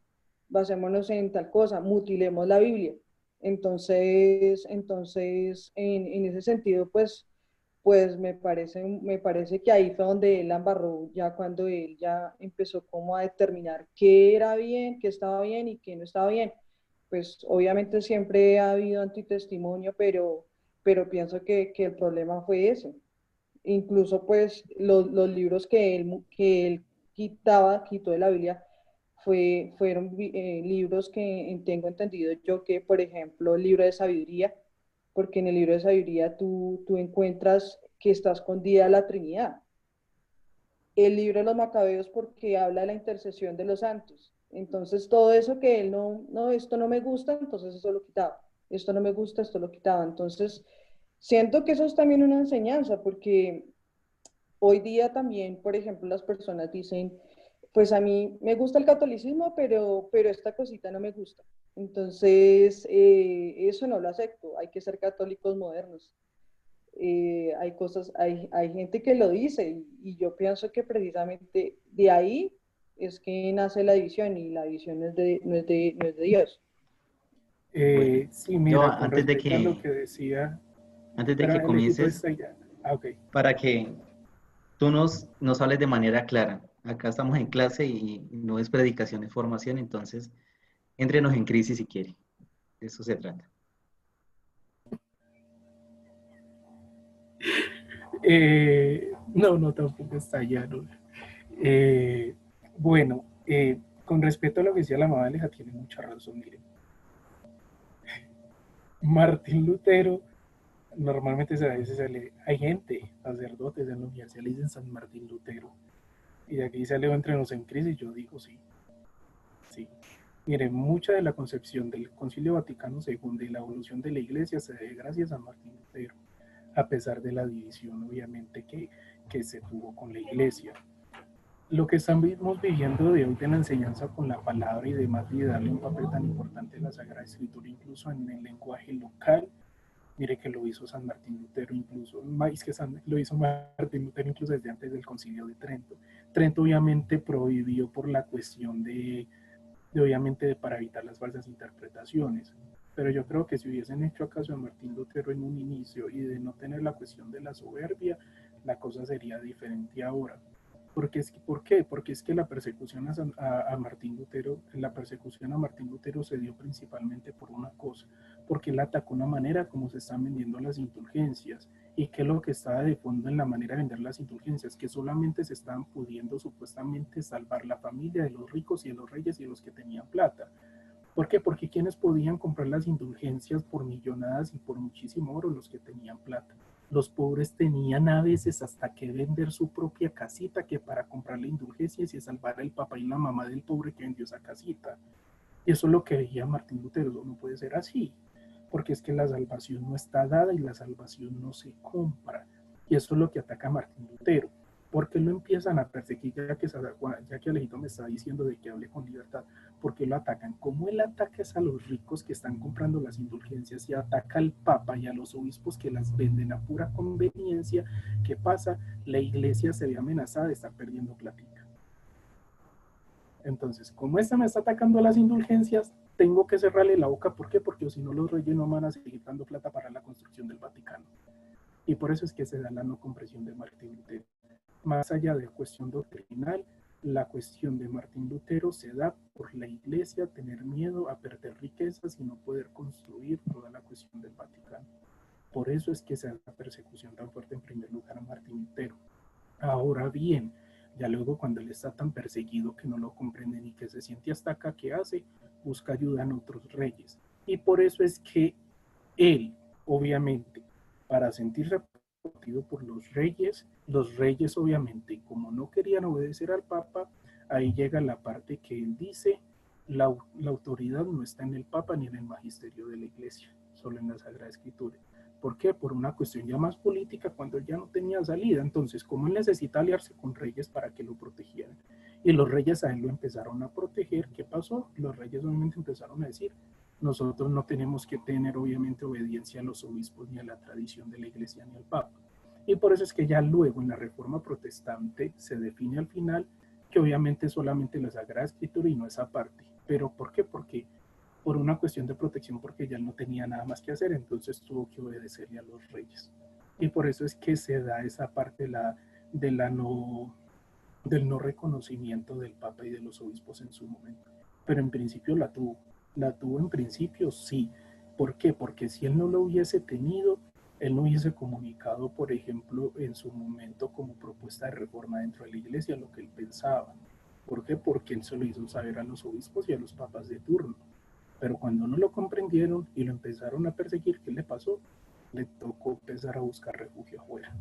basémonos en tal cosa, mutilemos la Biblia. Entonces en ese sentido, pues me parece que ahí fue donde él la embarró, ya cuando él ya empezó como a determinar qué era bien, qué estaba bien y qué no estaba bien. Pues obviamente siempre ha habido antitestimonio, pero pienso que el problema fue ese. Incluso pues los libros que él quitó de la Biblia fueron libros que tengo entendido yo que, por ejemplo, el libro de sabiduría, porque en el libro de sabiduría tú encuentras que está escondida la Trinidad. El libro de los Macabeos porque habla de la intercesión de los santos. Entonces todo eso que él no, esto no me gusta, entonces eso lo quitaba. Esto no me gusta, esto lo quitaba. Entonces siento que eso es también una enseñanza porque hoy día también, por ejemplo, las personas dicen, pues a mí me gusta el catolicismo, pero esta cosita no me gusta. Entonces, eso no lo acepto. Hay que ser católicos modernos. Hay cosas, hay gente que lo dice y yo pienso que precisamente de ahí es que nace la división y la división no es de Dios. Bueno, sí, yo mira, con respecto a lo que decía, antes de pero que Alejito comiences, está ya. Ah, ok. para que tú nos hables de manera clara. Acá estamos en clase y no es predicación, es formación, entonces éntrenos en crisis si quiere. De eso se trata. No, tampoco está llano. Eh, bueno, con respecto a lo que decía la mamá Aleja, tiene mucha razón. Miren, Martín Lutero, normalmente a veces hay gente, sacerdotes en la universidad le dicen San Martín Lutero. Y de aquí salió Éntrenos en crisis, yo digo sí, sí. Miren, mucha de la concepción del Concilio Vaticano II y la evolución de la Iglesia se debe gracias a Martín Lutero, a pesar de la división, obviamente, que se tuvo con la Iglesia. Lo que estamos viviendo de hoy de la enseñanza con la palabra y demás, y de darle un papel tan importante a la Sagrada Escritura, incluso en el lenguaje local, mire que lo hizo San Martín Lutero incluso, más que lo hizo Martín Lutero incluso desde antes del Concilio de Trento. Trento obviamente prohibió por la cuestión obviamente para evitar las falsas interpretaciones, pero yo creo que si hubiesen hecho caso a Martín Lutero en un inicio y de no tener la cuestión de la soberbia, la cosa sería diferente ahora. ¿Por qué? Porque es que la persecución a Martín Lutero, la persecución a Martín Lutero se dio principalmente por una cosa, porque él atacó una manera como se están vendiendo las indulgencias. ¿Y qué es lo que estaba de fondo en la manera de vender las indulgencias? Que solamente se estaban pudiendo supuestamente salvar la familia de los ricos y de los reyes y de los que tenían plata. ¿Por qué? Porque quienes podían comprar las indulgencias por millonadas y por muchísimo oro, los que tenían plata. Los pobres tenían a veces hasta que vender su propia casita que para comprar la indulgencia y salvar al papá y la mamá del pobre que vendió esa casita. Y eso es lo que veía Martín Lutero. No puede ser así, porque es que la salvación no está dada y la salvación no se compra. Y eso es lo que ataca Martín Lutero. ¿Por qué lo empiezan a perseguir ya que Alejito me está diciendo de que hable con libertad? ¿Por qué lo atacan? ¿Cómo él ataca es a los ricos que están comprando las indulgencias y ataca al Papa y a los obispos que las venden a pura conveniencia? ¿Qué pasa? La iglesia se ve amenazada de estar perdiendo platica. Entonces, como esta me está atacando a las indulgencias, tengo que cerrarle la boca. ¿Por qué? Porque si no, los reyes no van a seguir dando plata para la construcción del Vaticano. Y por eso es que se da la no comprensión de Martín Lutero. Más allá de cuestión doctrinal, la cuestión de Martín Lutero se da por la iglesia tener miedo a perder riquezas y no poder construir toda la cuestión del Vaticano. Por eso es que se da la persecución tan fuerte en primer lugar a Martín Lutero. Ahora bien, ya luego cuando él está tan perseguido que no lo comprenden y que se siente hasta acá, ¿qué hace? Busca ayuda en otros reyes. Y por eso es que él, obviamente, para sentirse protegido por los reyes obviamente, como no querían obedecer al Papa, ahí llega la parte que él dice, la autoridad no está en el Papa ni en el magisterio de la Iglesia, solo en la Sagrada Escritura. ¿Por qué? Por una cuestión ya más política, cuando él ya no tenía salida. Entonces, como él necesita aliarse con reyes para que lo protegieran, y los reyes a él lo empezaron a proteger, ¿qué pasó? Los reyes obviamente empezaron a decir, nosotros no tenemos que tener obviamente obediencia a los obispos ni a la tradición de la iglesia ni al papa. Y por eso es que ya luego en la Reforma Protestante se define al final que obviamente solamente la Sagrada Escritura y no esa parte. ¿Pero por qué? Porque por una cuestión de protección, porque ya no tenía nada más que hacer, entonces tuvo que obedecerle a los reyes. Y por eso es que se da esa parte del no reconocimiento del Papa y de los obispos en su momento. Pero en principio la tuvo. La tuvo en principio, sí. ¿Por qué? Porque si él no lo hubiese tenido, él no hubiese comunicado, por ejemplo, en su momento como propuesta de reforma dentro de la iglesia lo que él pensaba. ¿Por qué? Porque él se lo hizo saber a los obispos y a los papas de turno. Pero cuando no lo comprendieron y lo empezaron a perseguir, ¿qué le pasó? Le tocó empezar a buscar refugio afuera.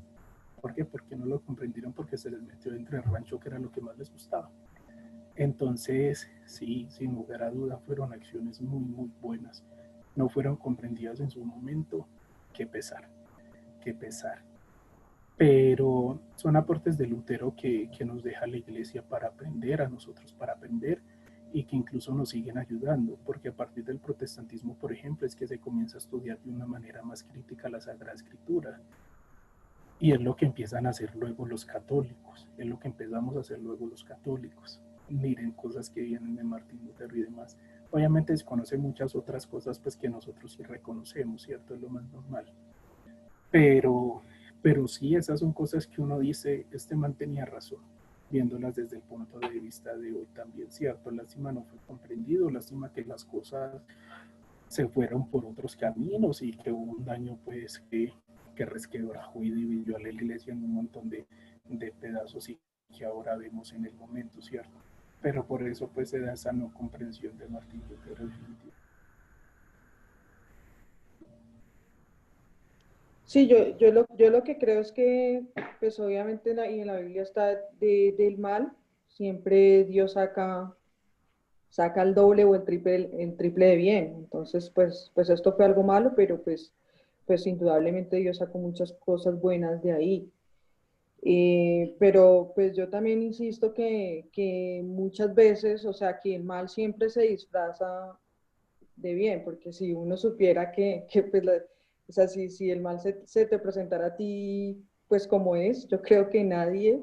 ¿Por qué? Porque no lo comprendieron, porque se les metió dentro del rancho, que era lo que más les gustaba. Entonces, sí, sin lugar a duda, fueron acciones muy, muy buenas. No fueron comprendidas en su momento. Qué pesar, qué pesar. Pero son aportes de Lutero que nos deja la iglesia para aprender, a nosotros para aprender, y que incluso nos siguen ayudando, porque a partir del protestantismo, por ejemplo, es que se comienza a estudiar de una manera más crítica la Sagrada Escritura. Y es lo que empiezan a hacer luego los católicos, es lo que empezamos a hacer luego los católicos. Miren cosas que vienen de Martín Lutero y demás. Obviamente se conocen muchas otras cosas pues que nosotros sí reconocemos, ¿cierto? Es lo más normal. Pero, pero sí, esas son cosas que uno dice, este man tenía razón, viéndolas desde el punto de vista de hoy también, ¿cierto? Lástima no fue comprendido, lástima que las cosas se fueron por otros caminos y que hubo un daño pues que resquebrajó y dividió a la iglesia en un montón de pedazos y que ahora vemos en el momento, ¿cierto? Pero por eso pues se da esa no comprensión de Martín Lutero. Sí, yo lo que creo es que, pues obviamente y en la Biblia está del mal, siempre Dios saca el doble o el triple de bien. Entonces, pues esto fue algo malo, pero pues indudablemente Dios sacó muchas cosas buenas de ahí. Pero pues yo también insisto que muchas veces, o sea, que el mal siempre se disfraza de bien, porque si uno supiera que pues, o sea, si el mal se te presentara a ti, pues como es, yo creo que nadie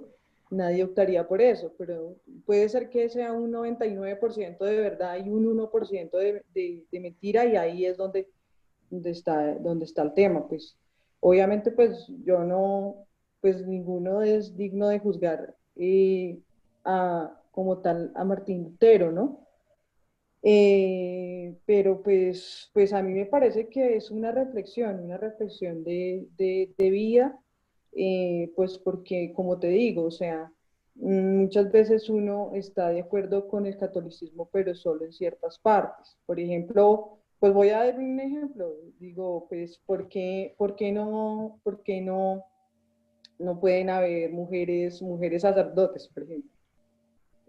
optaría por eso, pero puede ser que sea un 99% de verdad y un 1% de mentira, y ahí es donde está el tema. Pues obviamente pues yo no, pues ninguno es digno de juzgar como tal a Martín Lutero, ¿no? Pero pues a mí me parece que es una reflexión de vida, pues porque, como te digo, o sea, muchas veces uno está de acuerdo con el catolicismo, pero solo en ciertas partes. Por ejemplo, pues voy a dar un ejemplo, digo, pues, por qué no pueden haber mujeres sacerdotes, por ejemplo?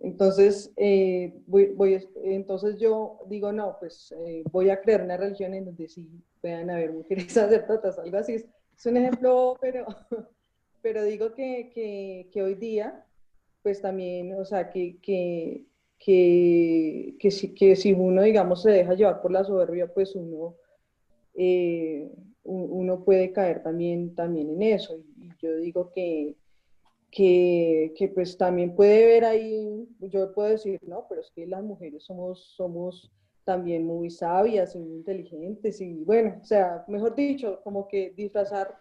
Entonces, entonces yo digo, no, pues voy a crear una religión en donde sí puedan haber mujeres sacerdotas, algo así. Es un ejemplo, pero digo que hoy día, pues también, o sea, que si uno, digamos, se deja llevar por la soberbia, pues eh, uno puede caer también en eso. Y yo digo que pues también puede ver ahí, yo puedo decir, no, pero es que las mujeres somos también muy sabias y muy inteligentes y bueno, o sea, mejor dicho, como que disfrazar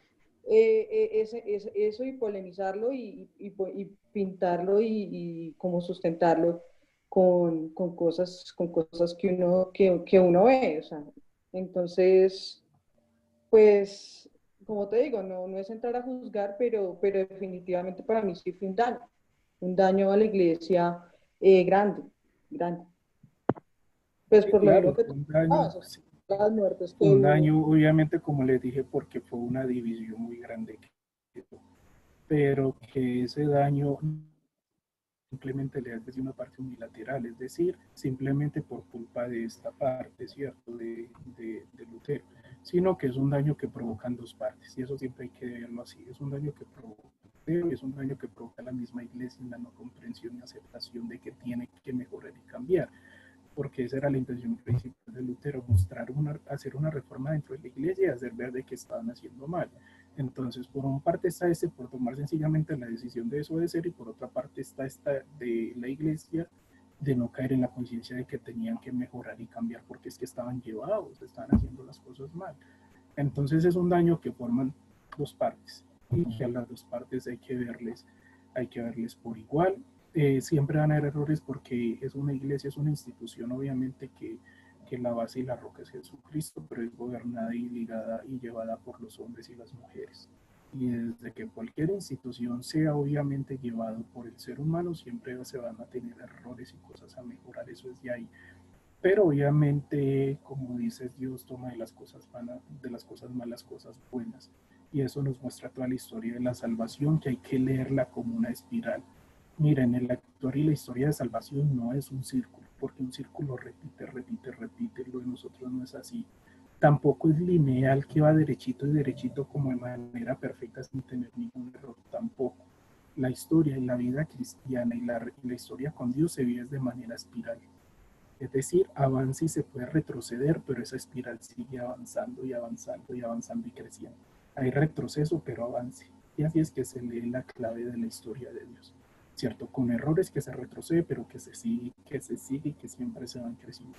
eso y polemizarlo y pintarlo y como sustentarlo con cosas que uno ve. O sea, entonces, pues, como te digo, no es entrar a juzgar, pero definitivamente para mí sí fue un daño a la iglesia grande, grande. Pues Sí, por lo mismo claro, que fue tú un daño, comentabas, sí, las muertes que un hubo. daño, obviamente, como les dije, porque fue una división muy grande, pero que ese daño simplemente le hace una parte unilateral, es decir, simplemente por culpa de esta parte, ¿cierto?, de Lutero, sino que es un daño que provocan dos partes, y eso siempre hay que verlo así, es un daño que provoca Lutero y es un daño que provoca la misma iglesia en la no comprensión y aceptación de que tiene que mejorar y cambiar, porque esa era la intención principal de Lutero, hacer una reforma dentro de la iglesia y hacer ver de que estaban haciendo mal. Entonces, por una parte está por tomar sencillamente la decisión de desobedecer, y por otra parte está esta de la iglesia de no caer en la conciencia de que tenían que mejorar y cambiar porque es que estaban llevados, estaban haciendo las cosas mal. Entonces es un daño que forman dos partes y que a las dos partes hay que verles por igual. Siempre van a haber errores porque es una iglesia, es una institución obviamente que la base y la roca es Jesucristo, pero es gobernada y ligada y llevada por los hombres y las mujeres. Y desde que cualquier institución sea obviamente llevado por el ser humano, siempre se van a tener errores y cosas a mejorar, eso es de ahí. Pero obviamente, como dices, Dios toma de las cosas malas cosas buenas. Y eso nos muestra toda la historia de la salvación, que hay que leerla como una espiral. Miren, en la historia y la historia de salvación no es un círculo, porque un círculo repite, repite, repite, lo de nosotros no es así. Tampoco es lineal que va derechito y derechito como de manera perfecta sin tener ningún error, tampoco. La historia y la vida cristiana y la historia con Dios se vive de manera espiral. Es decir, avanza y se puede retroceder, pero esa espiral sigue avanzando y avanzando y avanzando y creciendo. Hay retroceso, pero avance. Y así es que se lee la clave de la historia de Dios. ¿Cierto? Con errores que se retrocede, pero que se sigue y que siempre se van creciendo.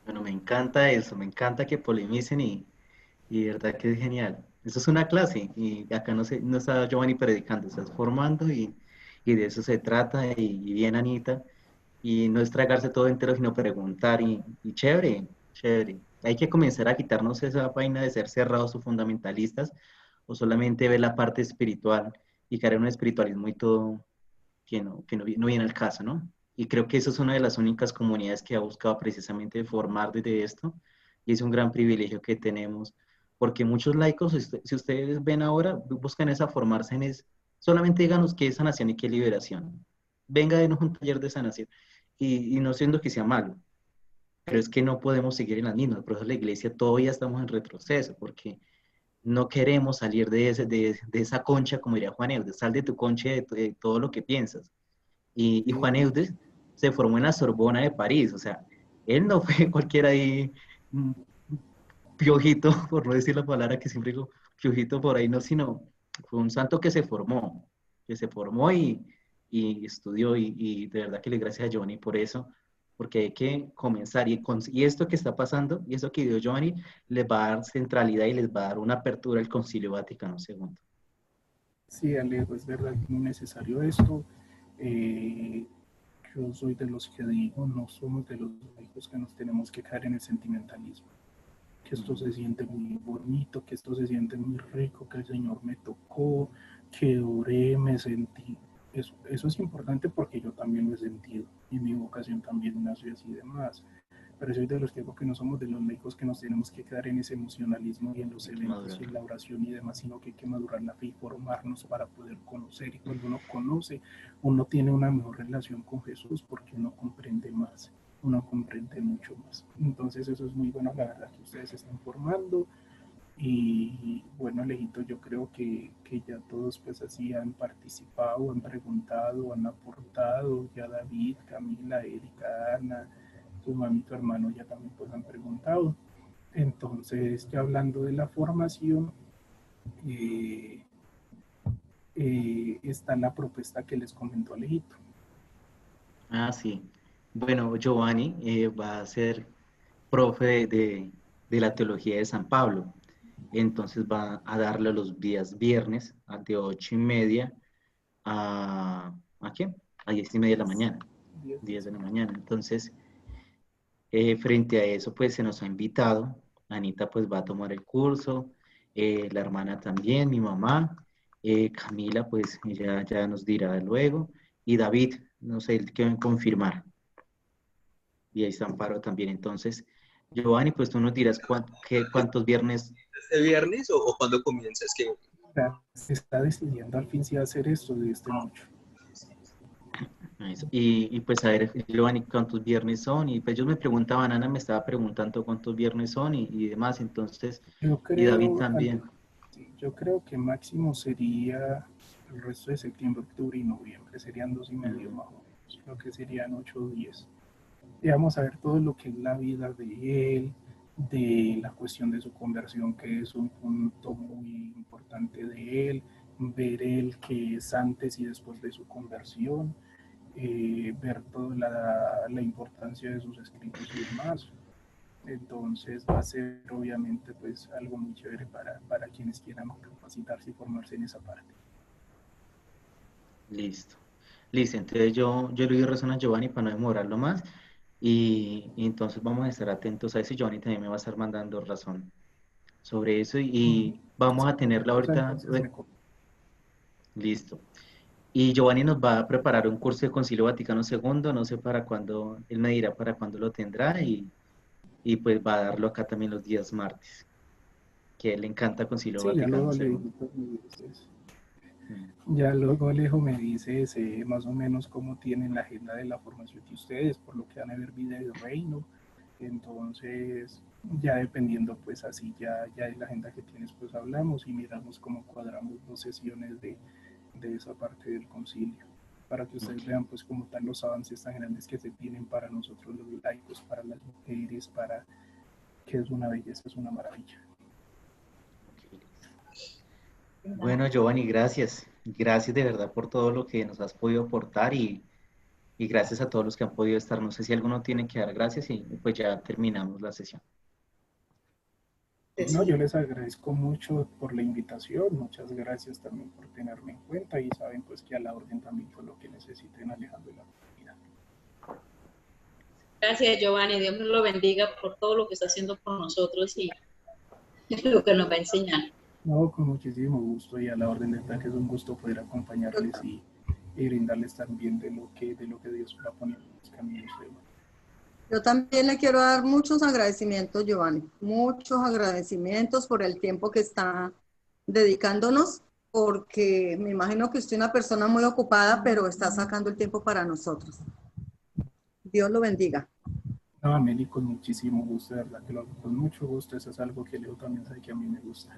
Bueno, me encanta eso, me encanta que polemicen y de verdad que es genial. Eso es una clase y acá no está Giovanni predicando, estás formando y de eso se trata y bien Anita. Y no es tragarse todo entero, sino preguntar y chévere, chévere. Hay que comenzar a quitarnos esa vaina de ser cerrados o fundamentalistas o solamente ver la parte espiritual y caer en un espiritualismo y todo no viene al caso, ¿no? Y creo que eso es una de las únicas comunidades que ha buscado precisamente formar desde esto y es un gran privilegio que tenemos porque muchos laicos, si ustedes ven ahora, buscan esa formarse solamente díganos qué es sanación y qué es liberación. Venga, denos un taller de sanación y no siendo que sea malo, pero es que no podemos seguir en las mismas. Por eso la iglesia todavía estamos en retroceso, porque no queremos salir de esa concha, como diría Juan Eudes, sal de tu concha de todo lo que piensas. Y Juan Eudes se formó en la Sorbona de París, o sea, él no fue cualquiera ahí piojito, por no decir la palabra que siempre digo, piojito por ahí, no, sino fue un santo que se formó y estudió y de verdad que le gracias a Johnny por eso, porque hay que comenzar y esto que está pasando y eso que dio Johnny les va a dar centralidad y les va a dar una apertura al Concilio Vaticano II. Sí, Alejo, es verdad, es muy necesario esto. Eh, yo soy de los que digo, no somos de los laicos que nos tenemos que caer en el sentimentalismo. Que esto se siente muy bonito, que esto se siente muy rico, que el Señor me tocó, que oré, me sentí. Eso es importante porque yo también lo he sentido y mi vocación también nació así y demás. Pero soy de los que digo que no somos de los laicos que nos tenemos que quedar en ese emocionalismo y en los Hay que eventos y madurar. en la oración y demás, sino que hay que madurar la fe y formarnos para poder conocer. Y cuando uno conoce, uno tiene una mejor relación con Jesús porque uno comprende más, uno comprende mucho más. Entonces eso es muy bueno, la verdad, que ustedes se están formando. Y bueno, Alejito, yo creo que ya todos pues así han participado, han preguntado, han aportado, ya David, Camila, Erika, Ana, tu mami, tu hermano ya también pues han preguntado. Entonces, ya hablando de la formación, eh, está la propuesta que les comentó Alejito. Ah, sí. Bueno, Giovanni va a ser profe de la teología de San Pablo. entonces va a darle los días viernes de 8:30 ¿a qué? A 10:30 de la mañana, 10 de la mañana. Entonces, frente a eso, pues se nos ha invitado. Anita pues va a tomar el curso, la hermana también, mi mamá, Camila pues ella ya nos dirá luego, y David, no sé, él que confirmar. Y ahí está Amparo también. Entonces, Giovanni, pues tú nos dirás cuántos viernes. ¿Este viernes o cuándo comienza? Es que Se está decidiendo al fin si hacer esto de este mucho. Eso. Y pues a ver, Giovanni, ¿cuántos viernes son? Y pues ellos me preguntaban, Ana me estaba preguntando cuántos viernes son y demás, entonces, Yo y David creo, también. sí, yo creo que máximo sería el resto de septiembre, octubre y noviembre. Serían 2 y medio más o menos. Creo que serían 8 o 10. Y vamos a ver todo lo que es la vida de él, de la cuestión de su conversión, que es un punto muy importante de él, ver él que es antes y después de su conversión, ver toda la importancia de sus escritos y demás. Entonces va a ser obviamente pues algo muy chévere para quienes quieran capacitarse y formarse en esa parte. Listo. Listo, entonces yo le doy razón a Giovanni para no demorarlo más y entonces vamos a estar atentos a eso y Giovanni también me va a estar mandando razón sobre eso y vamos a tenerla ahorita. Entonces Listo. Y Giovanni nos va a preparar un curso de Concilio Vaticano II, no sé para cuándo, él me dirá para cuándo lo tendrá y pues va a darlo acá también los días martes, que a él le encanta Concilio sí, ya Vaticano luego II. Alejo me dice más o menos cómo tienen la agenda de la formación de ustedes, por lo que van a ver vida del reino. Entonces, ya dependiendo, pues así, ya de la agenda que tienes, pues hablamos y miramos cómo cuadramos 2 sesiones de esa parte del concilio, para que ustedes vean, pues, como tal los avances tan grandes que se tienen para nosotros los laicos, para las mujeres, para que es una belleza, es una maravilla. Bueno, Giovanni, gracias. Gracias de verdad por todo lo que nos has podido aportar y gracias a todos los que han podido estar. No sé si alguno tiene que dar gracias y pues ya terminamos la sesión. No, yo les agradezco mucho por la invitación, muchas gracias también por tenerme en cuenta y saben pues que a la orden también por lo que necesiten, Alejandro y la comunidad. Gracias, Giovanni. Dios nos lo bendiga por todo lo que está haciendo por nosotros y lo que nos va a enseñar. No, con muchísimo gusto y a la orden de tal que es un gusto poder acompañarles y brindarles también de lo que Dios va poniendo en los caminos de uno. Yo también le quiero dar muchos agradecimientos, Giovanni, muchos agradecimientos por el tiempo que está dedicándonos, porque me imagino que usted es una persona muy ocupada, pero está sacando el tiempo para nosotros. Dios lo bendiga. No, Meli, con muchísimo gusto, de verdad que lo hago con mucho gusto, eso es algo que Leo también sabe que a mí me gusta.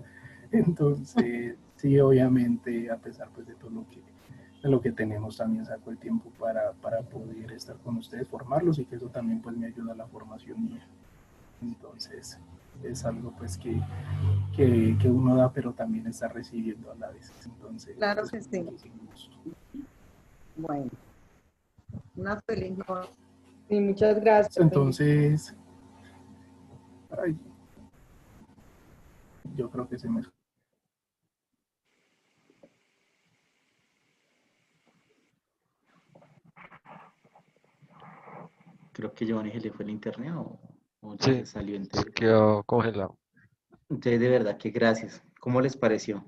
Entonces, sí, obviamente, a pesar pues de todo lo que tenemos, también saco el tiempo para poder estar con ustedes, formarlos y que eso también pues me ayuda a la formación mía. Entonces, es algo pues que uno da, pero también está recibiendo a la vez. Entonces, Claro pues, que sí. muchísimo gusto. Bueno, una feliz noche. Y muchas gracias. Entonces, ay, yo creo que se me... Creo que Giovanni se le fue el internet o ya Sí, se salió. se quedó congelado. Entonces, de verdad que gracias. ¿Cómo les pareció?